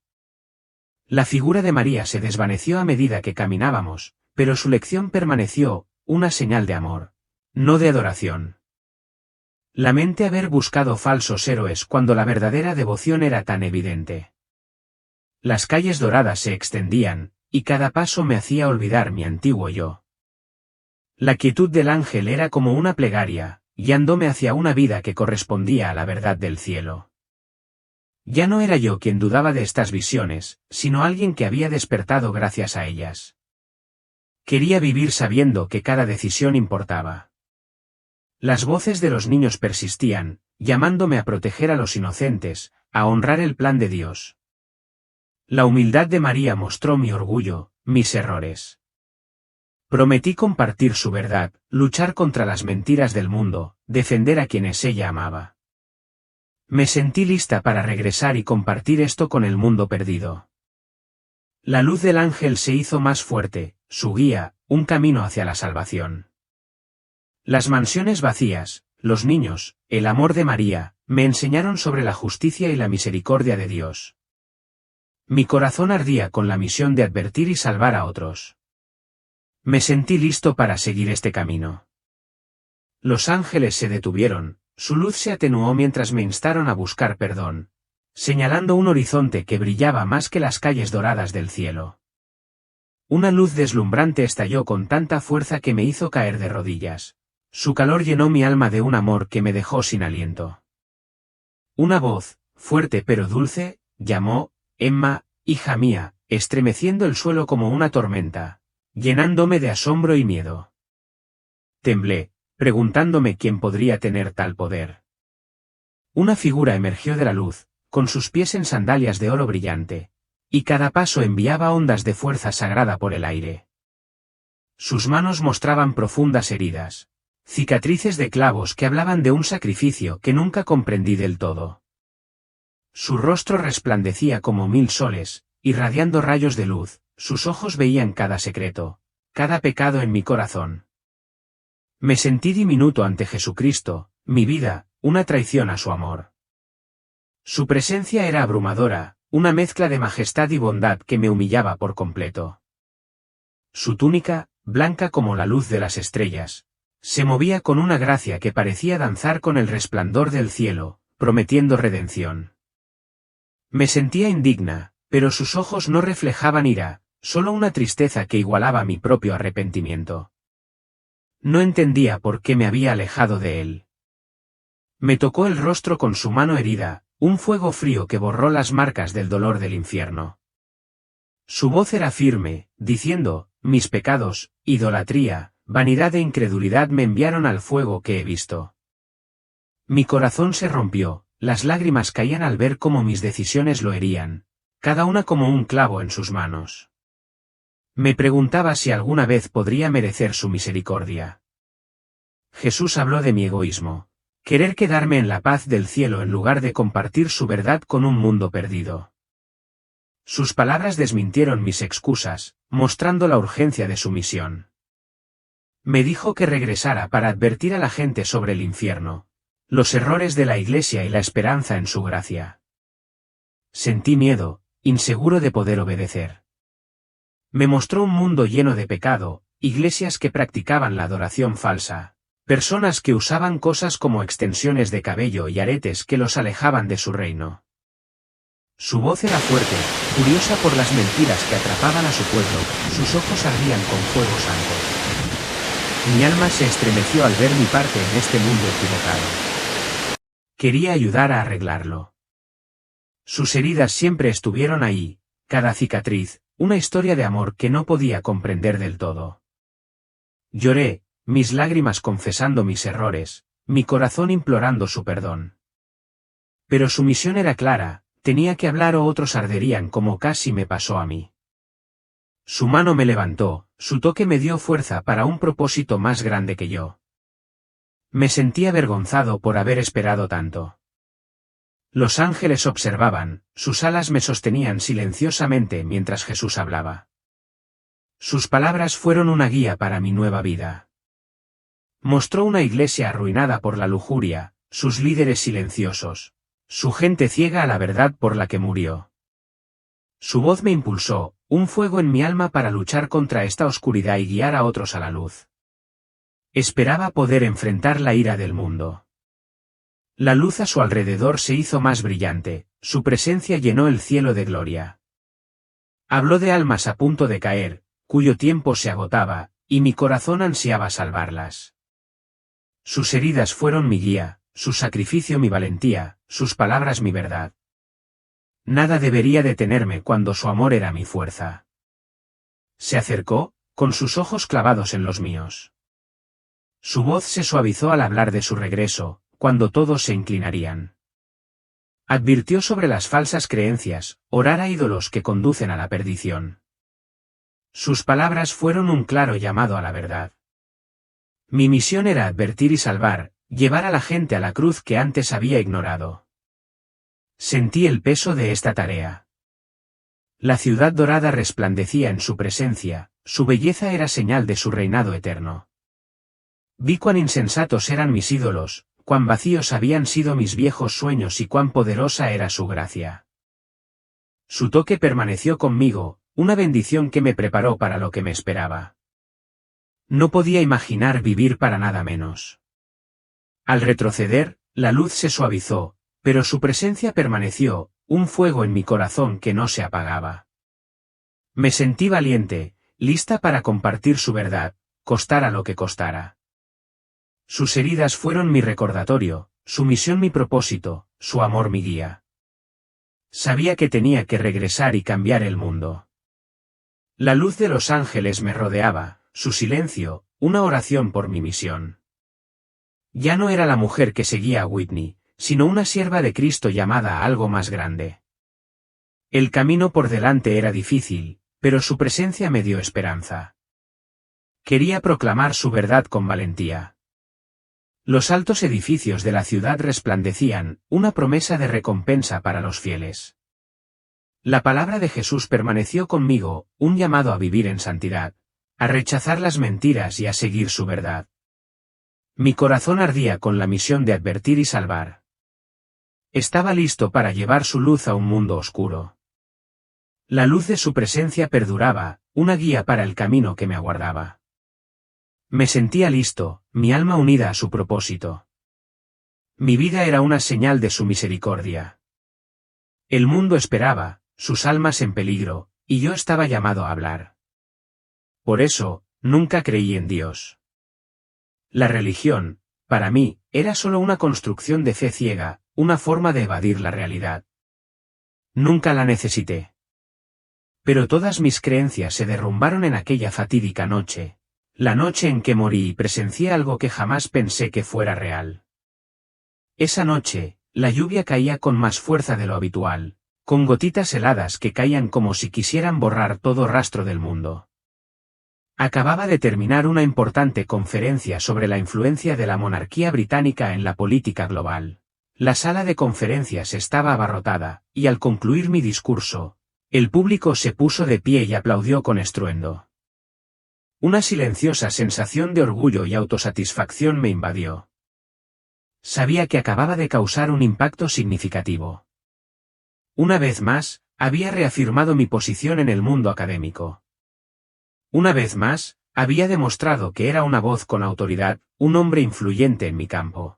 La figura de María se desvaneció a medida que caminábamos, pero su lección permaneció, una señal de amor, no de adoración. Lamenté haber buscado falsos héroes cuando la verdadera devoción era tan evidente. Las calles doradas se extendían, y cada paso me hacía olvidar mi antiguo yo. La quietud del ángel era como una plegaria, guiándome hacia una vida que correspondía a la verdad del cielo. Ya no era yo quien dudaba de estas visiones, sino alguien que había despertado gracias a ellas. Quería vivir sabiendo que cada decisión importaba. Las voces de los niños persistían, llamándome a proteger a los inocentes, a honrar el plan de Dios. La humildad de María mostró mi orgullo, mis errores. Prometí compartir su verdad, luchar contra las mentiras del mundo, defender a quienes ella amaba. Me sentí lista para regresar y compartir esto con el mundo perdido. La luz del ángel se hizo más fuerte, su guía, un camino hacia la salvación. Las mansiones vacías, los niños, el amor de María, me enseñaron sobre la justicia y la misericordia de Dios. Mi corazón ardía con la misión de advertir y salvar a otros. Me sentí listo para seguir este camino. Los ángeles se detuvieron, su luz se atenuó mientras me instaron a buscar perdón, señalando un horizonte que brillaba más que las calles doradas del cielo. Una luz deslumbrante estalló con tanta fuerza que me hizo caer de rodillas. Su calor llenó mi alma de un amor que me dejó sin aliento. Una voz, fuerte pero dulce, llamó, Emma, hija mía, estremeciendo el suelo como una tormenta, llenándome de asombro y miedo. Temblé, preguntándome quién podría tener tal poder. Una figura emergió de la luz, con sus pies en sandalias de oro brillante, y cada paso enviaba ondas de fuerza sagrada por el aire. Sus manos mostraban profundas heridas, cicatrices de clavos que hablaban de un sacrificio que nunca comprendí del todo. Su rostro resplandecía como 1000 soles, irradiando rayos de luz, sus ojos veían cada secreto, cada pecado en mi corazón. Me sentí diminuto ante Jesucristo, mi vida, una traición a su amor. Su presencia era abrumadora, una mezcla de majestad y bondad que me humillaba por completo. Su túnica, blanca como la luz de las estrellas, se movía con una gracia que parecía danzar con el resplandor del cielo, prometiendo redención. Me sentía indigna, pero sus ojos no reflejaban ira, solo una tristeza que igualaba mi propio arrepentimiento. No entendía por qué me había alejado de él. Me tocó el rostro con su mano herida, un fuego frío que borró las marcas del dolor del infierno. Su voz era firme, diciendo, mis pecados, idolatría, vanidad e incredulidad me enviaron al fuego que he visto. Mi corazón se rompió, las lágrimas caían al ver cómo mis decisiones lo herían, cada una como un clavo en sus manos. Me preguntaba si alguna vez podría merecer su misericordia. Jesús habló de mi egoísmo, querer quedarme en la paz del cielo en lugar de compartir su verdad con un mundo perdido. Sus palabras desmintieron mis excusas, mostrando la urgencia de su misión. Me dijo que regresara para advertir a la gente sobre el infierno, los errores de la Iglesia y la esperanza en su gracia. Sentí miedo, inseguro de poder obedecer. Me mostró un mundo lleno de pecado, iglesias que practicaban la adoración falsa, personas que usaban cosas como extensiones de cabello y aretes que los alejaban de su reino. Su voz era fuerte, furiosa por las mentiras que atrapaban a su pueblo, sus ojos ardían con fuego santo. Mi alma se estremeció al ver mi parte en este mundo equivocado. Quería ayudar a arreglarlo. Sus heridas siempre estuvieron ahí, cada cicatriz, una historia de amor que no podía comprender del todo. Lloré, mis lágrimas confesando mis errores, mi corazón implorando su perdón. Pero su misión era clara, tenía que hablar o otros arderían como casi me pasó a mí. Su mano me levantó, su toque me dio fuerza para un propósito más grande que yo. Me sentí avergonzado por haber esperado tanto. Los ángeles observaban, sus alas me sostenían silenciosamente mientras Jesús hablaba. Sus palabras fueron una guía para mi nueva vida. Mostró una iglesia arruinada por la lujuria, sus líderes silenciosos, su gente ciega a la verdad por la que murió. Su voz me impulsó, un fuego en mi alma para luchar contra esta oscuridad y guiar a otros a la luz. Esperaba poder enfrentar la ira del mundo. La luz a su alrededor se hizo más brillante, su presencia llenó el cielo de gloria. Habló de almas a punto de caer, cuyo tiempo se agotaba, y mi corazón ansiaba salvarlas. Sus heridas fueron mi guía, su sacrificio mi valentía, sus palabras mi verdad. Nada debería detenerme cuando su amor era mi fuerza. Se acercó, con sus ojos clavados en los míos. Su voz se suavizó al hablar de su regreso, cuando todos se inclinarían. Advirtió sobre las falsas creencias, orar a ídolos que conducen a la perdición. Sus palabras fueron un claro llamado a la verdad. Mi misión era advertir y salvar, llevar a la gente a la cruz que antes había ignorado. Sentí el peso de esta tarea. La ciudad dorada resplandecía en su presencia, su belleza era señal de su reinado eterno. Vi cuán insensatos eran mis ídolos, cuán vacíos habían sido mis viejos sueños y cuán poderosa era su gracia. Su toque permaneció conmigo, una bendición que me preparó para lo que me esperaba. No podía imaginar vivir para nada menos. Al retroceder, la luz se suavizó, pero su presencia permaneció, un fuego en mi corazón que no se apagaba. Me sentí valiente, lista para compartir su verdad, costara lo que costara. Sus heridas fueron mi recordatorio, su misión mi propósito, su amor mi guía. Sabía que tenía que regresar y cambiar el mundo. La luz de los ángeles me rodeaba, su silencio, una oración por mi misión. Ya no era la mujer que seguía a Whitney, sino una sierva de Cristo llamada a algo más grande. El camino por delante era difícil, pero su presencia me dio esperanza. Quería proclamar su verdad con valentía. Los altos edificios de la ciudad resplandecían, una promesa de recompensa para los fieles. La palabra de Jesús permaneció conmigo, un llamado a vivir en santidad, a rechazar las mentiras y a seguir su verdad. Mi corazón ardía con la misión de advertir y salvar. Estaba listo para llevar su luz a un mundo oscuro. La luz de su presencia perduraba, una guía para el camino que me aguardaba. Me sentía listo, mi alma unida a su propósito. Mi vida era una señal de su misericordia. El mundo esperaba, sus almas en peligro, y yo estaba llamado a hablar. Por eso, nunca creí en Dios. La religión, para mí, era solo una construcción de fe ciega, una forma de evadir la realidad. Nunca la necesité. Pero todas mis creencias se derrumbaron en aquella fatídica noche, la noche en que morí y presencié algo que jamás pensé que fuera real. Esa noche, la lluvia caía con más fuerza de lo habitual, con gotitas heladas que caían como si quisieran borrar todo rastro del mundo. Acababa de terminar una importante conferencia sobre la influencia de la monarquía británica en la política global. La sala de conferencias estaba abarrotada, y al concluir mi discurso, el público se puso de pie y aplaudió con estruendo. Una silenciosa sensación de orgullo y autosatisfacción me invadió. Sabía que acababa de causar un impacto significativo. Una vez más, había reafirmado mi posición en el mundo académico. Una vez más, había demostrado que era una voz con autoridad, un hombre influyente en mi campo.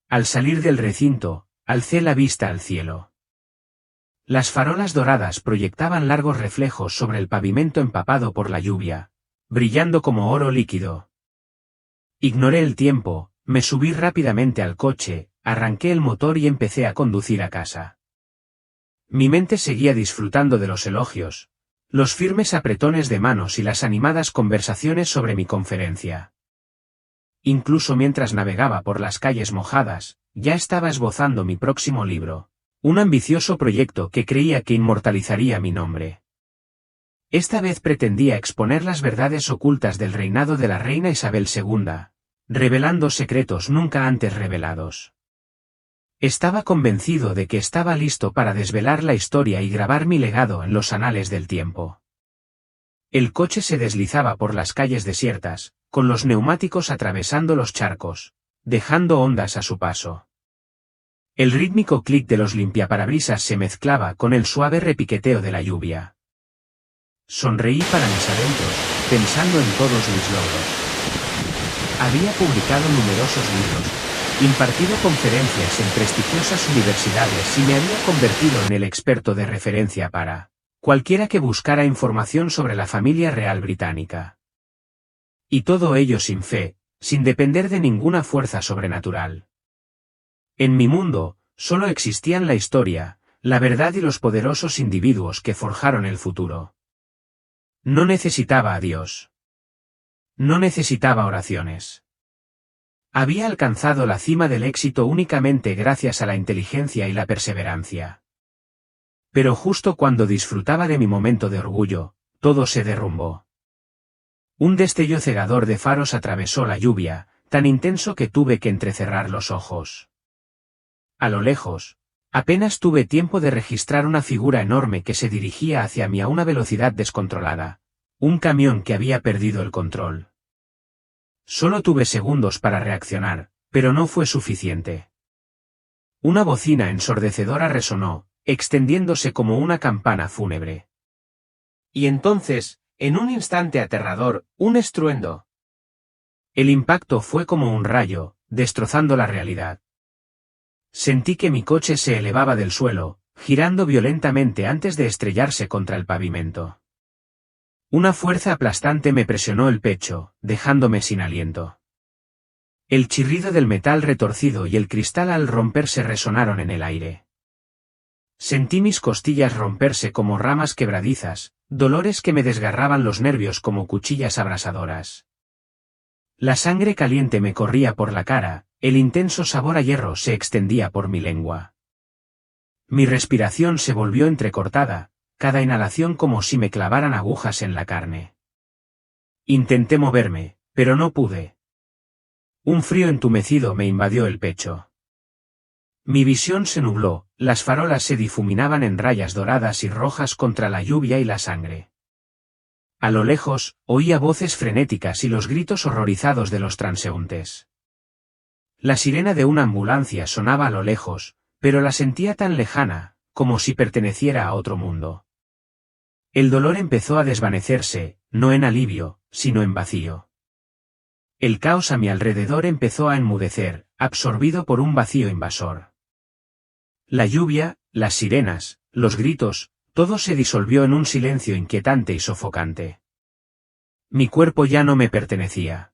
Al salir del recinto, alcé la vista al cielo. Las farolas doradas proyectaban largos reflejos sobre el pavimento empapado por la lluvia, brillando como oro líquido. Ignoré el tiempo, me subí rápidamente al coche, arranqué el motor y empecé a conducir a casa. Mi mente seguía disfrutando de los elogios, los firmes apretones de manos y las animadas conversaciones sobre mi conferencia. Incluso mientras navegaba por las calles mojadas, ya estaba esbozando mi próximo libro, un ambicioso proyecto que creía que inmortalizaría mi nombre. Esta vez pretendía exponer las verdades ocultas del reinado de la reina Isabel II, revelando secretos nunca antes revelados. Estaba convencido de que estaba listo para desvelar la historia y grabar mi legado en los anales del tiempo. El coche se deslizaba por las calles desiertas, con los neumáticos atravesando los charcos, dejando ondas a su paso. El rítmico clic de los limpiaparabrisas se mezclaba con el suave repiqueteo de la lluvia. Sonreí para mis adentros, pensando en todos mis logros. Había publicado numerosos libros, impartido conferencias en prestigiosas universidades y me había convertido en el experto de referencia para cualquiera que buscara información sobre la familia real británica. Y todo ello sin fe, sin depender de ninguna fuerza sobrenatural. En mi mundo, solo existían la historia, la verdad y los poderosos individuos que forjaron el futuro. No necesitaba a Dios. No necesitaba oraciones. Había alcanzado la cima del éxito únicamente gracias a la inteligencia y la perseverancia. Pero justo cuando disfrutaba de mi momento de orgullo, todo se derrumbó. Un destello cegador de faros atravesó la lluvia, tan intenso que tuve que entrecerrar los ojos. A lo lejos, apenas tuve tiempo de registrar una figura enorme que se dirigía hacia mí a una velocidad descontrolada, un camión que había perdido el control. Solo tuve segundos para reaccionar, pero no fue suficiente. Una bocina ensordecedora resonó, extendiéndose como una campana fúnebre. Y entonces, en un instante aterrador, un estruendo. El impacto fue como un rayo, destrozando la realidad. Sentí que mi coche se elevaba del suelo, girando violentamente antes de estrellarse contra el pavimento. Una fuerza aplastante me presionó el pecho, dejándome sin aliento. El chirrido del metal retorcido y el cristal al romperse resonaron en el aire. Sentí mis costillas romperse como ramas quebradizas, dolores que me desgarraban los nervios como cuchillas abrasadoras. La sangre caliente me corría por la cara, el intenso sabor a hierro se extendía por mi lengua. Mi respiración se volvió entrecortada, cada inhalación como si me clavaran agujas en la carne. Intenté moverme, pero no pude. Un frío entumecido me invadió el pecho. Mi visión se nubló, las farolas se difuminaban en rayas doradas y rojas contra la lluvia y la sangre. A lo lejos, oía voces frenéticas y los gritos horrorizados de los transeúntes. La sirena de una ambulancia sonaba a lo lejos, pero la sentía tan lejana, como si perteneciera a otro mundo. El dolor empezó a desvanecerse, no en alivio, sino en vacío. El caos a mi alrededor empezó a enmudecer, absorbido por un vacío invasor. La lluvia, las sirenas, los gritos, todo se disolvió en un silencio inquietante y sofocante. Mi cuerpo ya no me pertenecía.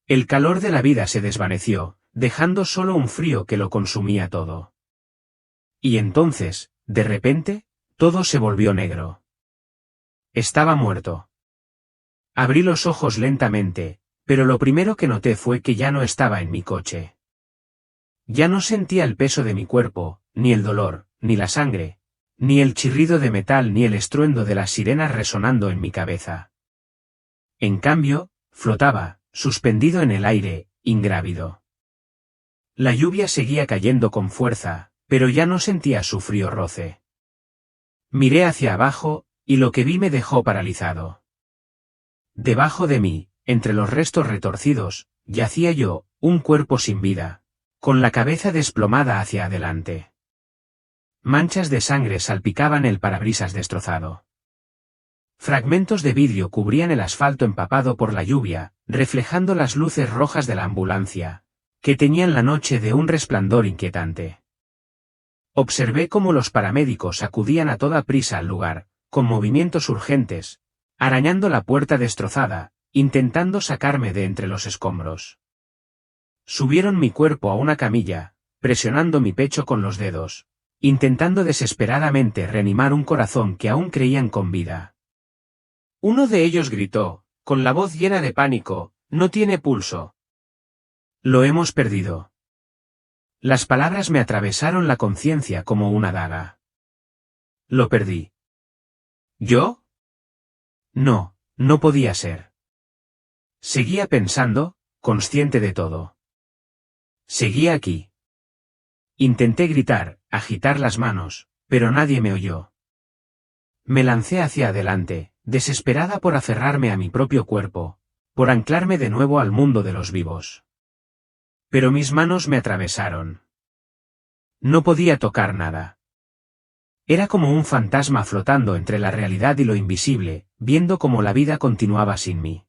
El calor de la vida se desvaneció, dejando solo un frío que lo consumía todo. Y entonces, de repente, todo se volvió negro. Estaba muerto. Abrí los ojos lentamente, pero lo primero que noté fue que ya no estaba en mi coche. Ya no sentía el peso de mi cuerpo, ni el dolor, ni la sangre, ni el chirrido de metal ni el estruendo de las sirenas resonando en mi cabeza. En cambio, flotaba, suspendido en el aire, ingrávido. La lluvia seguía cayendo con fuerza, pero ya no sentía su frío roce. Miré hacia abajo, y lo que vi me dejó paralizado. Debajo de mí, entre los restos retorcidos, yacía yo, un cuerpo sin vida, con la cabeza desplomada hacia adelante. Manchas de sangre salpicaban el parabrisas destrozado. Fragmentos de vidrio cubrían el asfalto empapado por la lluvia, reflejando las luces rojas de la ambulancia, que teñían la noche de un resplandor inquietante. Observé cómo los paramédicos acudían a toda prisa al lugar, con movimientos urgentes, arañando la puerta destrozada, intentando sacarme de entre los escombros. Subieron mi cuerpo a una camilla, presionando mi pecho con los dedos, intentando desesperadamente reanimar un corazón que aún creían con vida. Uno de ellos gritó, con la voz llena de pánico, «No tiene pulso». «Lo hemos perdido». Las palabras me atravesaron la conciencia como una daga. Lo perdí. ¿Yo? No, no podía ser. Seguía pensando, consciente de todo. Seguía aquí. Intenté gritar, agitar las manos, pero nadie me oyó. Me lancé hacia adelante, desesperada por aferrarme a mi propio cuerpo, por anclarme de nuevo al mundo de los vivos. Pero mis manos me atravesaron. No podía tocar nada. Era como un fantasma flotando entre la realidad y lo invisible, viendo cómo la vida continuaba sin mí.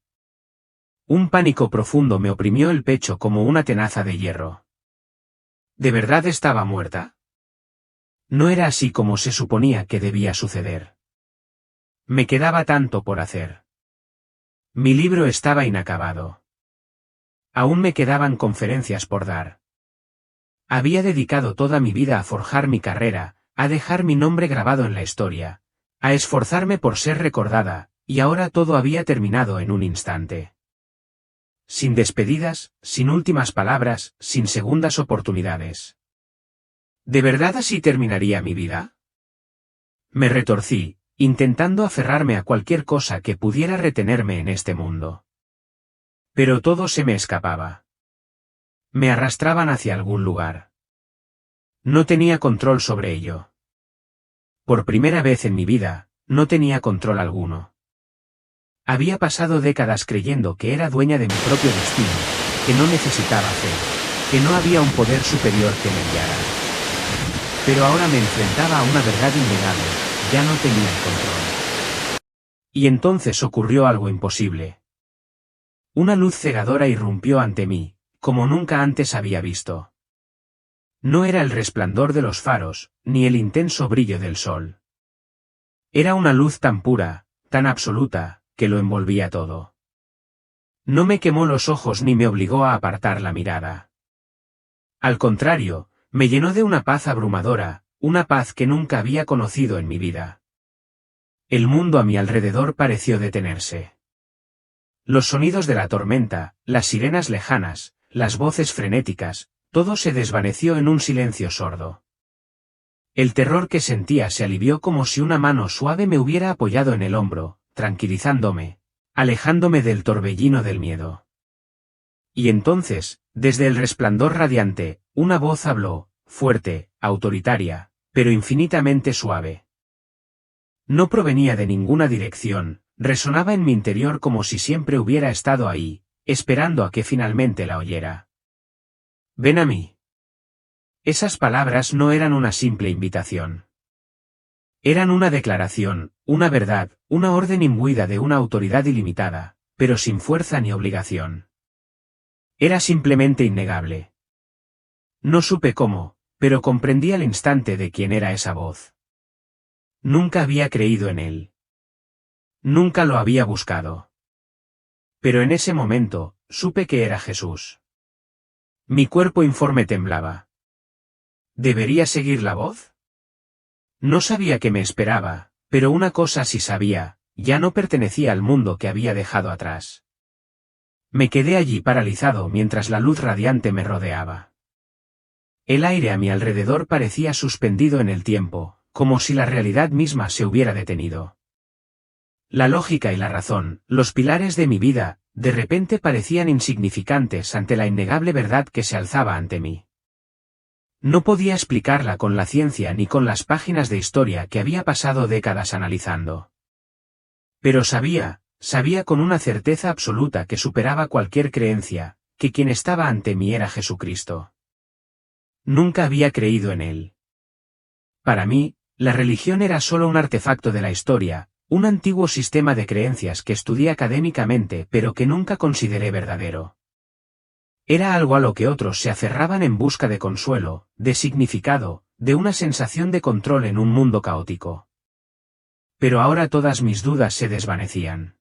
Un pánico profundo me oprimió el pecho como una tenaza de hierro. ¿De verdad estaba muerta? No era así como se suponía que debía suceder. Me quedaba tanto por hacer. Mi libro estaba inacabado. Aún me quedaban conferencias por dar. Había dedicado toda mi vida a forjar mi carrera, a dejar mi nombre grabado en la historia, a esforzarme por ser recordada, y ahora todo había terminado en un instante. Sin despedidas, sin últimas palabras, sin segundas oportunidades. ¿De verdad así terminaría mi vida? Me retorcí, intentando aferrarme a cualquier cosa que pudiera retenerme en este mundo. Pero todo se me escapaba. Me arrastraban hacia algún lugar. No tenía control sobre ello. Por primera vez en mi vida, no tenía control alguno. Había pasado décadas creyendo que era dueña de mi propio destino, que no necesitaba fe, que no había un poder superior que me guiara. Pero ahora me enfrentaba a una verdad innegable, ya no tenía el control. Y entonces ocurrió algo imposible. Una luz cegadora irrumpió ante mí, como nunca antes había visto. No era el resplandor de los faros, ni el intenso brillo del sol. Era una luz tan pura, tan absoluta, que lo envolvía todo. No me quemó los ojos ni me obligó a apartar la mirada. Al contrario, me llenó de una paz abrumadora, una paz que nunca había conocido en mi vida. El mundo a mi alrededor pareció detenerse. Los sonidos de la tormenta, las sirenas lejanas, las voces frenéticas, todo se desvaneció en un silencio sordo. El terror que sentía se alivió como si una mano suave me hubiera apoyado en el hombro, tranquilizándome, alejándome del torbellino del miedo. Y entonces, desde el resplandor radiante, una voz habló, fuerte, autoritaria, pero infinitamente suave. No provenía de ninguna dirección, resonaba en mi interior como si siempre hubiera estado ahí, esperando a que finalmente la oyera. Ven a mí. Esas palabras no eran una simple invitación. Eran una declaración, una verdad, una orden imbuida de una autoridad ilimitada, pero sin fuerza ni obligación. Era simplemente innegable. No supe cómo, pero comprendí al instante de quién era esa voz. Nunca había creído en él. Nunca lo había buscado. Pero en ese momento, supe que era Jesús. Mi cuerpo informe temblaba. ¿Debería seguir la voz? No sabía qué me esperaba, pero una cosa sí sabía, ya no pertenecía al mundo que había dejado atrás. Me quedé allí paralizado mientras la luz radiante me rodeaba. El aire a mi alrededor parecía suspendido en el tiempo, como si la realidad misma se hubiera detenido. La lógica y la razón, los pilares de mi vida, de repente parecían insignificantes ante la innegable verdad que se alzaba ante mí. No podía explicarla con la ciencia ni con las páginas de historia que había pasado décadas analizando. Pero sabía con una certeza absoluta que superaba cualquier creencia, que quien estaba ante mí era Jesucristo. Nunca había creído en él. Para mí, la religión era solo un artefacto de la historia, Un antiguo sistema de creencias que estudié académicamente pero que nunca consideré verdadero. Era algo a lo que otros se aferraban en busca de consuelo, de significado, de una sensación de control en un mundo caótico. Pero ahora todas mis dudas se desvanecían.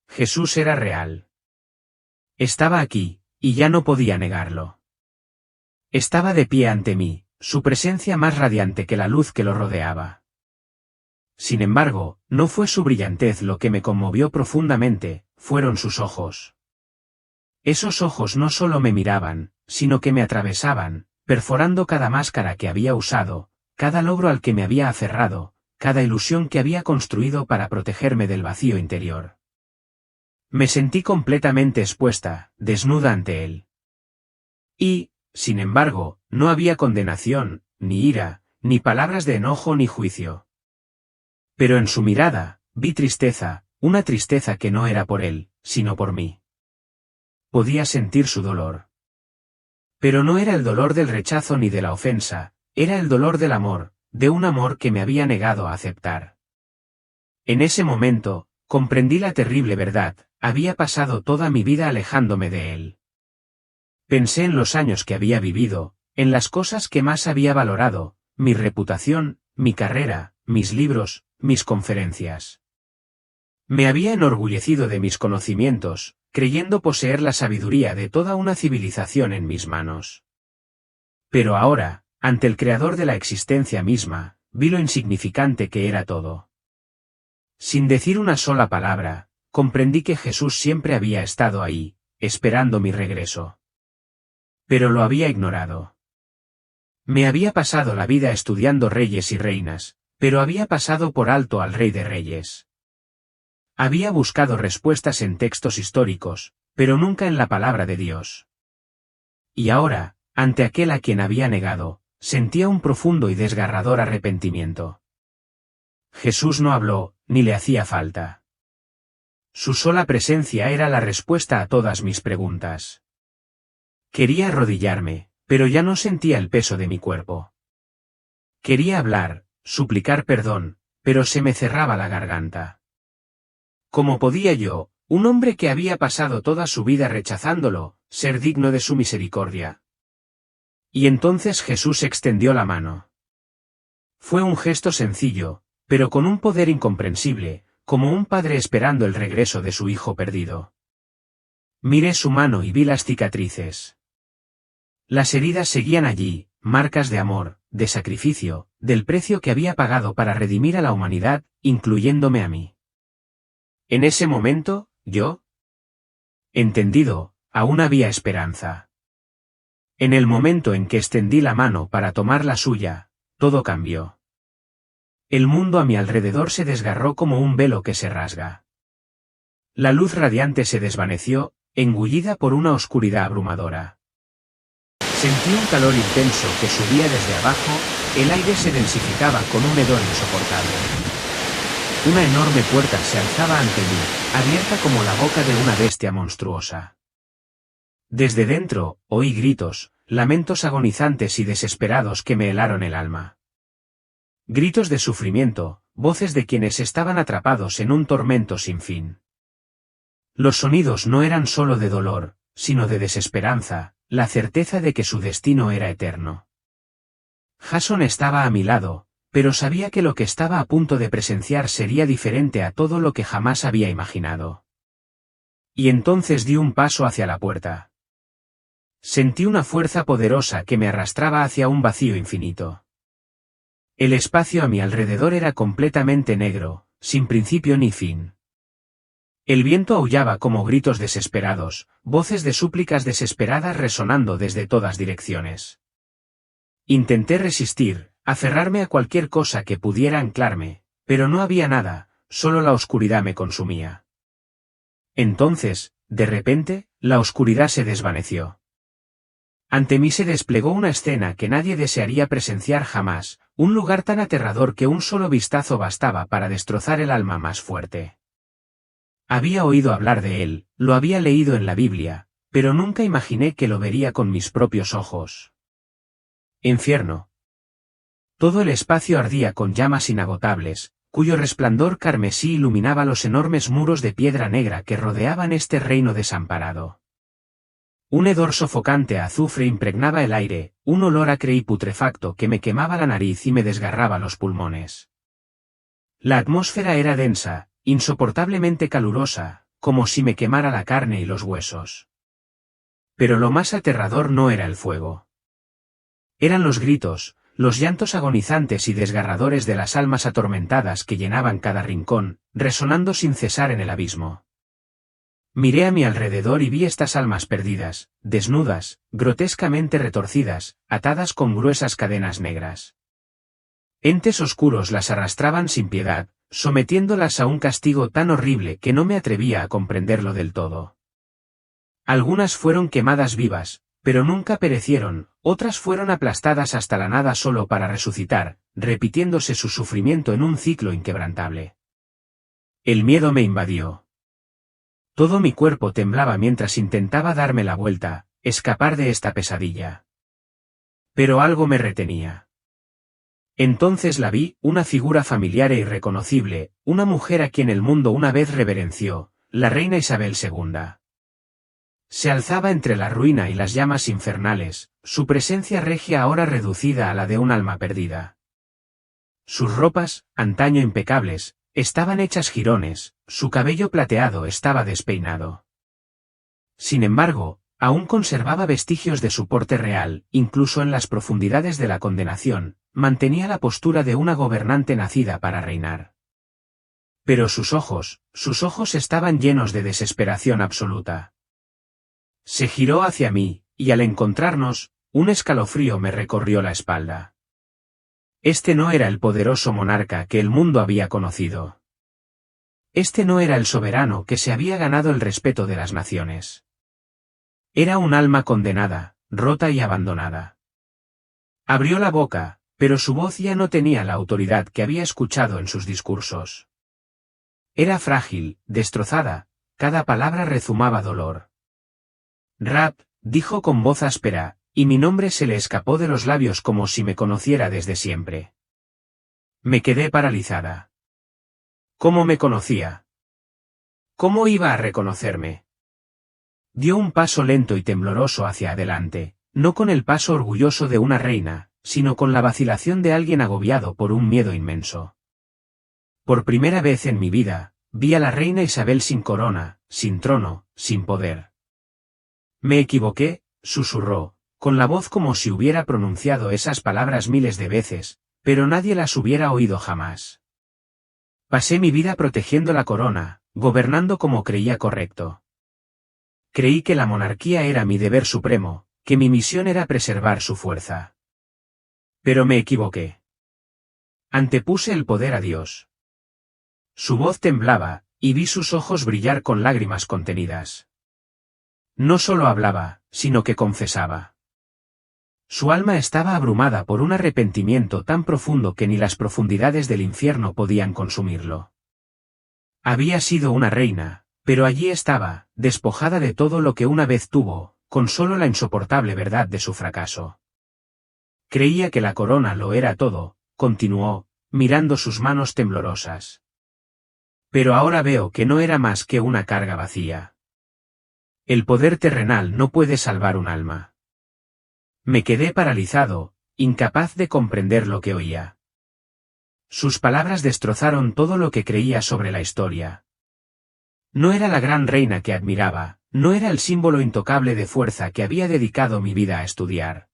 Jesús era real. Estaba aquí, y ya no podía negarlo. Estaba de pie ante mí, su presencia más radiante que la luz que lo rodeaba. Sin embargo, no fue su brillantez lo que me conmovió profundamente, fueron sus ojos. Esos ojos no solo me miraban, sino que me atravesaban, perforando cada máscara que había usado, cada logro al que me había aferrado, cada ilusión que había construido para protegerme del vacío interior. Me sentí completamente expuesta, desnuda ante él. Y, sin embargo, no había condenación, ni ira, ni palabras de enojo ni juicio. Pero en su mirada, vi tristeza, una tristeza que no era por él, sino por mí. Podía sentir su dolor. Pero no era el dolor del rechazo ni de la ofensa, era el dolor del amor, de un amor que me había negado a aceptar. En ese momento, comprendí la terrible verdad, había pasado toda mi vida alejándome de él. Pensé en los años que había vivido, en las cosas que más había valorado, mi reputación, mi carrera, mis libros, mis conferencias. Me había enorgullecido de mis conocimientos, creyendo poseer la sabiduría de toda una civilización en mis manos. Pero ahora, ante el creador de la existencia misma, vi lo insignificante que era todo. Sin decir una sola palabra, comprendí que Jesús siempre había estado ahí, esperando mi regreso. Pero lo había ignorado. Me había pasado la vida estudiando reyes y reinas, pero había pasado por alto al Rey de Reyes. Había buscado respuestas en textos históricos, pero nunca en la palabra de Dios. Y ahora, ante aquel a quien había negado, sentía un profundo y desgarrador arrepentimiento. Jesús no habló, ni le hacía falta. Su sola presencia era la respuesta a todas mis preguntas. Quería arrodillarme, pero ya no sentía el peso de mi cuerpo. Quería hablar, suplicar perdón, pero se me cerraba la garganta. ¿Cómo podía yo, un hombre que había pasado toda su vida rechazándolo, ser digno de su misericordia? Y entonces Jesús extendió la mano. Fue un gesto sencillo, pero con un poder incomprensible, como un padre esperando el regreso de su hijo perdido. Miré su mano y vi las cicatrices. Las heridas seguían allí, marcas de amor, de sacrificio, del precio que había pagado para redimir a la humanidad, incluyéndome a mí. En ese momento, yo, entendido, aún había esperanza. En el momento en que extendí la mano para tomar la suya, todo cambió. El mundo a mi alrededor se desgarró como un velo que se rasga. La luz radiante se desvaneció, engullida por una oscuridad abrumadora. Sentí un calor intenso que subía desde abajo, el aire se densificaba con un hedor insoportable. Una enorme puerta se alzaba ante mí, abierta como la boca de una bestia monstruosa. Desde dentro, oí gritos, lamentos agonizantes y desesperados que me helaron el alma. Gritos de sufrimiento, voces de quienes estaban atrapados en un tormento sin fin. Los sonidos no eran solo de dolor, sino de desesperanza, la certeza de que su destino era eterno. Jason estaba a mi lado, pero sabía que lo que estaba a punto de presenciar sería diferente a todo lo que jamás había imaginado. Y entonces di un paso hacia la puerta. Sentí una fuerza poderosa que me arrastraba hacia un vacío infinito. El espacio a mi alrededor era completamente negro, sin principio ni fin. El viento aullaba como gritos desesperados, voces de súplicas desesperadas resonando desde todas direcciones. Intenté resistir, aferrarme a cualquier cosa que pudiera anclarme, pero no había nada, solo la oscuridad me consumía. Entonces, de repente, la oscuridad se desvaneció. Ante mí se desplegó una escena que nadie desearía presenciar jamás, un lugar tan aterrador que un solo vistazo bastaba para destrozar el alma más fuerte. Había oído hablar de él, lo había leído en la Biblia, pero nunca imaginé que lo vería con mis propios ojos. Infierno. Todo el espacio ardía con llamas inagotables, cuyo resplandor carmesí iluminaba los enormes muros de piedra negra que rodeaban este reino desamparado. Un hedor sofocante a azufre impregnaba el aire, un olor acre y putrefacto que me quemaba la nariz y me desgarraba los pulmones. La atmósfera era densa, insoportablemente calurosa, como si me quemara la carne y los huesos. Pero lo más aterrador no era el fuego. Eran los gritos, los llantos agonizantes y desgarradores de las almas atormentadas que llenaban cada rincón, resonando sin cesar en el abismo. Miré a mi alrededor y vi estas almas perdidas, desnudas, grotescamente retorcidas, atadas con gruesas cadenas negras. Entes oscuros las arrastraban sin piedad, sometiéndolas a un castigo tan horrible que no me atrevía a comprenderlo del todo. Algunas fueron quemadas vivas, pero nunca perecieron, otras fueron aplastadas hasta la nada solo para resucitar, repitiéndose su sufrimiento en un ciclo inquebrantable. El miedo me invadió. Todo mi cuerpo temblaba mientras intentaba darme la vuelta, escapar de esta pesadilla. Pero algo me retenía. Entonces la vi, una figura familiar e irreconocible, una mujer a quien el mundo una vez reverenció, la reina Isabel II. Se alzaba entre la ruina y las llamas infernales, su presencia regia ahora reducida a la de un alma perdida. Sus ropas, antaño impecables, estaban hechas jirones, su cabello plateado estaba despeinado. Sin embargo, aún conservaba vestigios de su porte real, incluso en las profundidades de la condenación, mantenía la postura de una gobernante nacida para reinar. Pero sus ojos estaban llenos de desesperación absoluta. Se giró hacia mí, y al encontrarnos, un escalofrío me recorrió la espalda. Este no era el poderoso monarca que el mundo había conocido. Este no era el soberano que se había ganado el respeto de las naciones. Era un alma condenada, rota y abandonada. Abrió la boca, pero su voz ya no tenía la autoridad que había escuchado en sus discursos. Era frágil, destrozada, cada palabra rezumaba dolor. Rab, dijo con voz áspera, y mi nombre se le escapó de los labios como si me conociera desde siempre. Me quedé paralizada. ¿Cómo me conocía? ¿Cómo iba a reconocerme? Dio un paso lento y tembloroso hacia adelante, no con el paso orgulloso de una reina, sino con la vacilación de alguien agobiado por un miedo inmenso. Por primera vez en mi vida, vi a la reina Isabel sin corona, sin trono, sin poder. Me equivoqué, susurró, con la voz como si hubiera pronunciado esas palabras miles de veces, pero nadie las hubiera oído jamás. Pasé mi vida protegiendo la corona, gobernando como creía correcto. Creí que la monarquía era mi deber supremo, que mi misión era preservar su fuerza. Pero me equivoqué. Antepuse el poder a Dios. Su voz temblaba, y vi sus ojos brillar con lágrimas contenidas. No solo hablaba, sino que confesaba. Su alma estaba abrumada por un arrepentimiento tan profundo que ni las profundidades del infierno podían consumirlo. Había sido una reina, pero allí estaba, despojada de todo lo que una vez tuvo, con solo la insoportable verdad de su fracaso. Creía que la corona lo era todo, continuó, mirando sus manos temblorosas. Pero ahora veo que no era más que una carga vacía. El poder terrenal no puede salvar un alma. Me quedé paralizado, incapaz de comprender lo que oía. Sus palabras destrozaron todo lo que creía sobre la historia. No era la gran reina que admiraba, no era el símbolo intocable de fuerza que había dedicado mi vida a estudiar.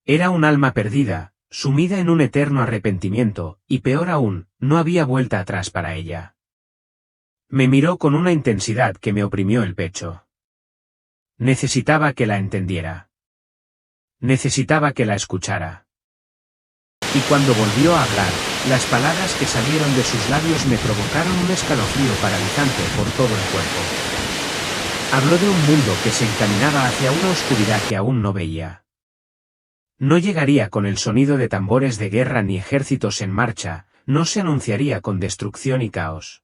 Era un alma perdida, sumida en un eterno arrepentimiento, y peor aún, no había vuelta atrás para ella. Me miró con una intensidad que me oprimió el pecho. Necesitaba que la entendiera. Necesitaba que la escuchara. Y cuando volvió a hablar, las palabras que salieron de sus labios me provocaron un escalofrío paralizante por todo el cuerpo. Habló de un mundo que se encaminaba hacia una oscuridad que aún no veía. No llegaría con el sonido de tambores de guerra ni ejércitos en marcha, no se anunciaría con destrucción y caos.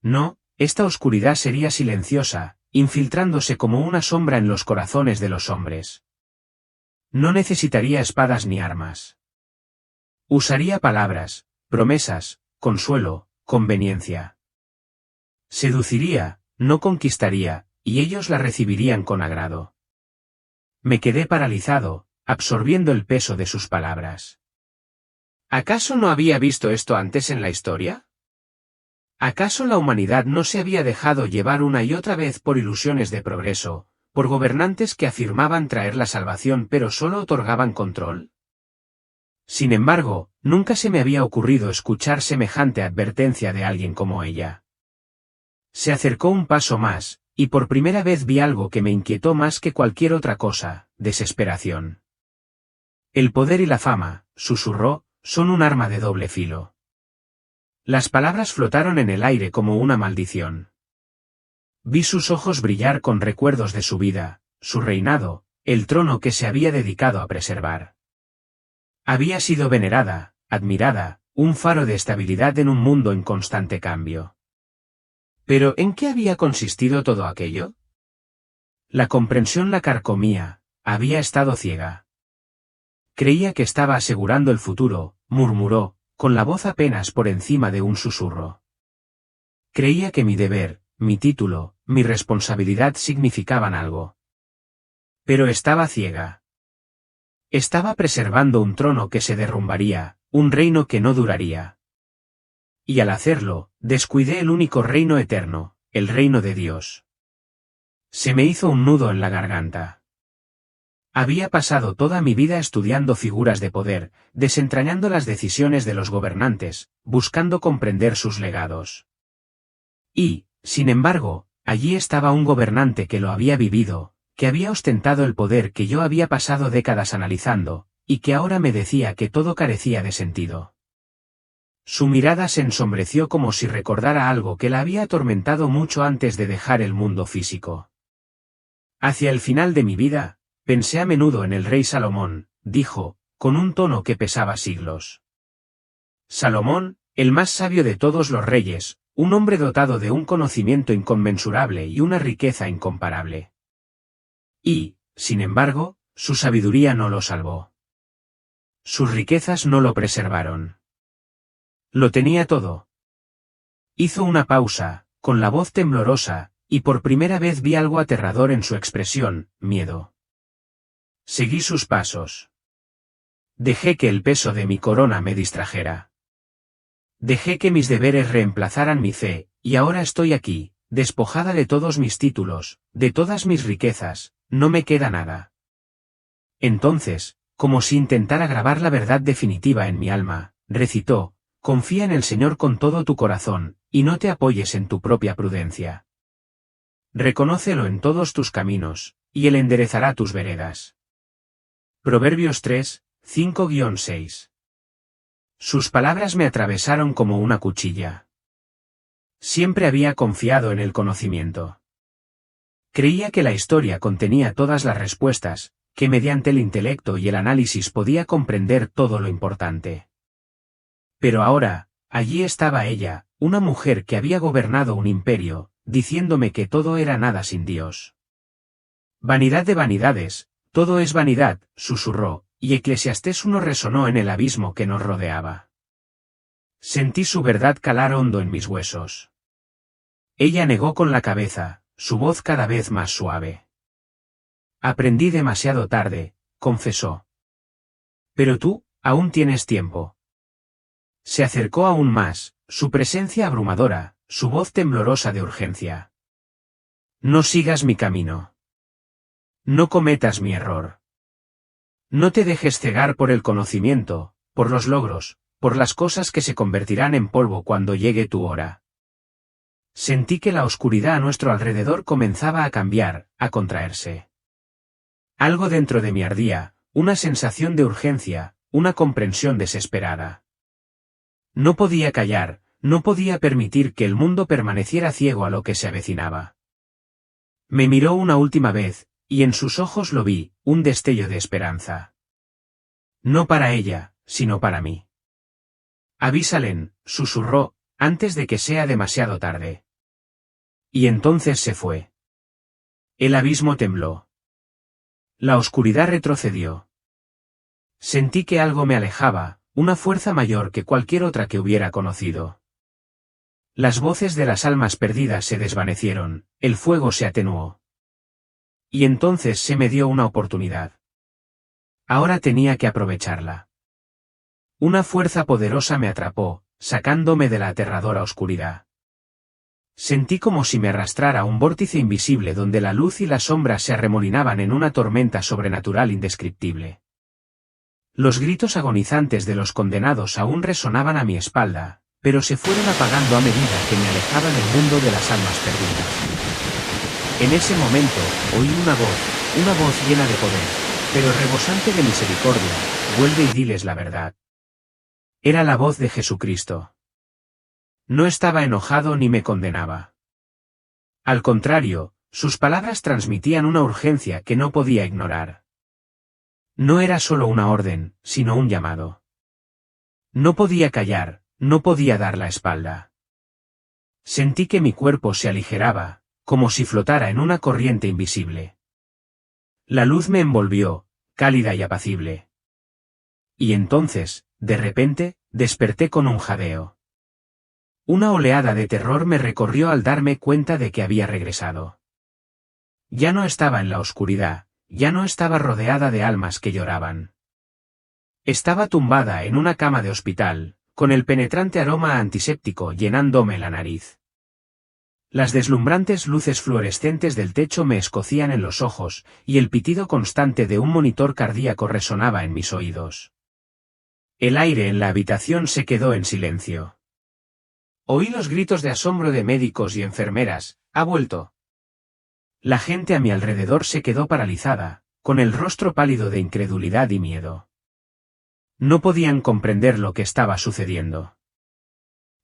No, esta oscuridad sería silenciosa, infiltrándose como una sombra en los corazones de los hombres. No necesitaría espadas ni armas. Usaría palabras, promesas, consuelo, conveniencia. Seduciría, no conquistaría, y ellos la recibirían con agrado. Me quedé paralizado, absorbiendo el peso de sus palabras. ¿Acaso no había visto esto antes en la historia? ¿Acaso la humanidad no se había dejado llevar una y otra vez por ilusiones de progreso, por gobernantes que afirmaban traer la salvación pero solo otorgaban control? Sin embargo, nunca se me había ocurrido escuchar semejante advertencia de alguien como ella. Se acercó un paso más, y por primera vez vi algo que me inquietó más que cualquier otra cosa: desesperación. El poder y la fama, susurró, son un arma de doble filo. Las palabras flotaron en el aire como una maldición. Vi sus ojos brillar con recuerdos de su vida, su reinado, el trono que se había dedicado a preservar. Había sido venerada, admirada, un faro de estabilidad en un mundo en constante cambio. ¿Pero en qué había consistido todo aquello? La comprensión la carcomía, había estado ciega. Creía que estaba asegurando el futuro, murmuró, con la voz apenas por encima de un susurro. Creía que mi deber, mi título, mi responsabilidad significaban algo. Pero estaba ciega. Estaba preservando un trono que se derrumbaría, un reino que no duraría. Y al hacerlo, descuidé el único reino eterno, el reino de Dios. Se me hizo un nudo en la garganta. Había pasado toda mi vida estudiando figuras de poder, desentrañando las decisiones de los gobernantes, buscando comprender sus legados. Y, sin embargo, allí estaba un gobernante que lo había vivido, que había ostentado el poder que yo había pasado décadas analizando, y que ahora me decía que todo carecía de sentido. Su mirada se ensombreció como si recordara algo que la había atormentado mucho antes de dejar el mundo físico. Hacia el final de mi vida, pensé a menudo en el rey Salomón, dijo, con un tono que pesaba siglos. Salomón, el más sabio de todos los reyes, un hombre dotado de un conocimiento inconmensurable y una riqueza incomparable. Y, sin embargo, su sabiduría no lo salvó. Sus riquezas no lo preservaron. Lo tenía todo. Hizo una pausa, con la voz temblorosa, y por primera vez vi algo aterrador en su expresión: miedo. Seguí sus pasos. Dejé que el peso de mi corona me distrajera. Dejé que mis deberes reemplazaran mi fe, y ahora estoy aquí, despojada de todos mis títulos, de todas mis riquezas, no me queda nada. Entonces, como si intentara grabar la verdad definitiva en mi alma, recitó: confía en el Señor con todo tu corazón, y no te apoyes en tu propia prudencia. Reconócelo en todos tus caminos, y Él enderezará tus veredas. Proverbios 3, 5-6. Sus palabras me atravesaron como una cuchilla. Siempre había confiado en el conocimiento. Creía que la historia contenía todas las respuestas, que mediante el intelecto y el análisis podía comprender todo lo importante. Pero ahora, allí estaba ella, una mujer que había gobernado un imperio, diciéndome que todo era nada sin Dios. Vanidad de vanidades, todo es vanidad, susurró, y Eclesiastés 1 resonó en el abismo que nos rodeaba. Sentí su verdad calar hondo en mis huesos. Ella negó con la cabeza, su voz cada vez más suave. Aprendí demasiado tarde, confesó. Pero tú, aún tienes tiempo. Se acercó aún más, su presencia abrumadora, su voz temblorosa de urgencia. No sigas mi camino. No cometas mi error. No te dejes cegar por el conocimiento, por los logros, por las cosas que se convertirán en polvo cuando llegue tu hora. Sentí que la oscuridad a nuestro alrededor comenzaba a cambiar, a contraerse. Algo dentro de mí ardía, una sensación de urgencia, una comprensión desesperada. No podía callar, no podía permitir que el mundo permaneciera ciego a lo que se avecinaba. Me miró una última vez, y en sus ojos lo vi, un destello de esperanza. No para ella, sino para mí. Avísalen, susurró, antes de que sea demasiado tarde. Y entonces se fue. El abismo tembló. La oscuridad retrocedió. Sentí que algo me alejaba, una fuerza mayor que cualquier otra que hubiera conocido. Las voces de las almas perdidas se desvanecieron, el fuego se atenuó. Y entonces se me dio una oportunidad. Ahora tenía que aprovecharla. Una fuerza poderosa me atrapó, sacándome de la aterradora oscuridad. Sentí como si me arrastrara un vórtice invisible donde la luz y las sombras se arremolinaban en una tormenta sobrenatural indescriptible. Los gritos agonizantes de los condenados aún resonaban a mi espalda, pero se fueron apagando a medida que me alejaba del mundo de las almas perdidas. En ese momento, oí una voz llena de poder, pero rebosante de misericordia: vuelve y diles la verdad. Era la voz de Jesucristo. No estaba enojado ni me condenaba. Al contrario, sus palabras transmitían una urgencia que no podía ignorar. No era solo una orden, sino un llamado. No podía callar, no podía dar la espalda. Sentí que mi cuerpo se aligeraba, como si flotara en una corriente invisible. La luz me envolvió, cálida y apacible. Y entonces, de repente, desperté con un jadeo. Una oleada de terror me recorrió al darme cuenta de que había regresado. Ya no estaba en la oscuridad, ya no estaba rodeada de almas que lloraban. Estaba tumbada en una cama de hospital, con el penetrante aroma antiséptico llenándome la nariz. Las deslumbrantes luces fluorescentes del techo me escocían en los ojos, y el pitido constante de un monitor cardíaco resonaba en mis oídos. El aire en la habitación se quedó en silencio. Oí los gritos de asombro de médicos y enfermeras: «¡Ha vuelto!». La gente a mi alrededor se quedó paralizada, con el rostro pálido de incredulidad y miedo. No podían comprender lo que estaba sucediendo.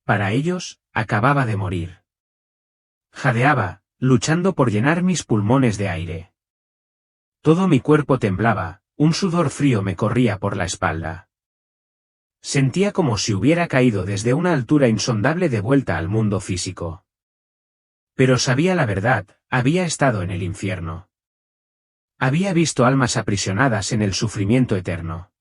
Para ellos, acababa de morir. Jadeaba, luchando por llenar mis pulmones de aire. Todo mi cuerpo temblaba, un sudor frío me corría por la espalda. Sentía como si hubiera caído desde una altura insondable de vuelta al mundo físico. Pero sabía la verdad: había estado en el infierno. Había visto almas aprisionadas en el sufrimiento eterno.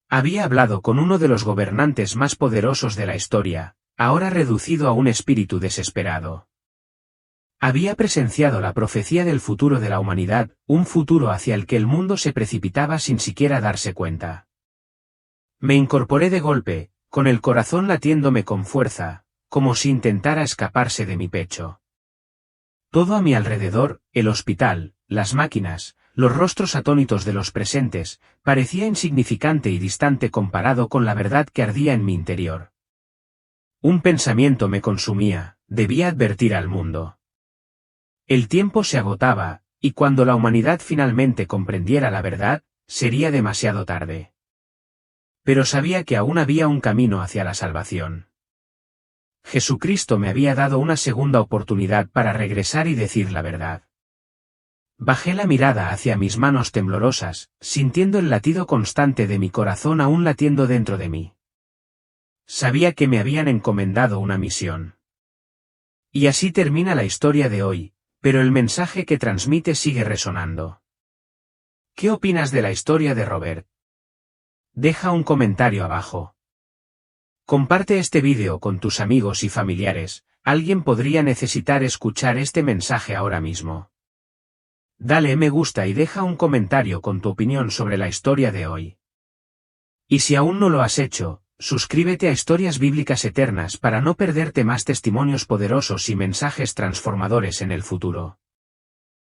Había hablado con uno de los gobernantes más poderosos de la historia, ahora reducido a un espíritu desesperado. Había presenciado la profecía del futuro de la humanidad, un futuro hacia el que el mundo se precipitaba sin siquiera darse cuenta. Me incorporé de golpe, con el corazón latiéndome con fuerza, como si intentara escaparse de mi pecho. Todo a mi alrededor, el hospital, las máquinas, los rostros atónitos de los presentes, parecía insignificante y distante comparado con la verdad que ardía en mi interior. Un pensamiento me consumía: debía advertir al mundo. El tiempo se agotaba, y cuando la humanidad finalmente comprendiera la verdad, sería demasiado tarde. Pero sabía que aún había un camino hacia la salvación. Jesucristo me había dado una segunda oportunidad para regresar y decir la verdad. Bajé la mirada hacia mis manos temblorosas, sintiendo el latido constante de mi corazón aún latiendo dentro de mí. Sabía que me habían encomendado una misión. Y así termina la historia de hoy, pero el mensaje que transmite sigue resonando. ¿Qué opinas de la historia de Robert? Deja un comentario abajo. Comparte este vídeo con tus amigos y familiares, alguien podría necesitar escuchar este mensaje ahora mismo. Dale me gusta y deja un comentario con tu opinión sobre la historia de hoy. Y si aún no lo has hecho, suscríbete a Historias Bíblicas Eternas para no perderte más testimonios poderosos y mensajes transformadores en el futuro.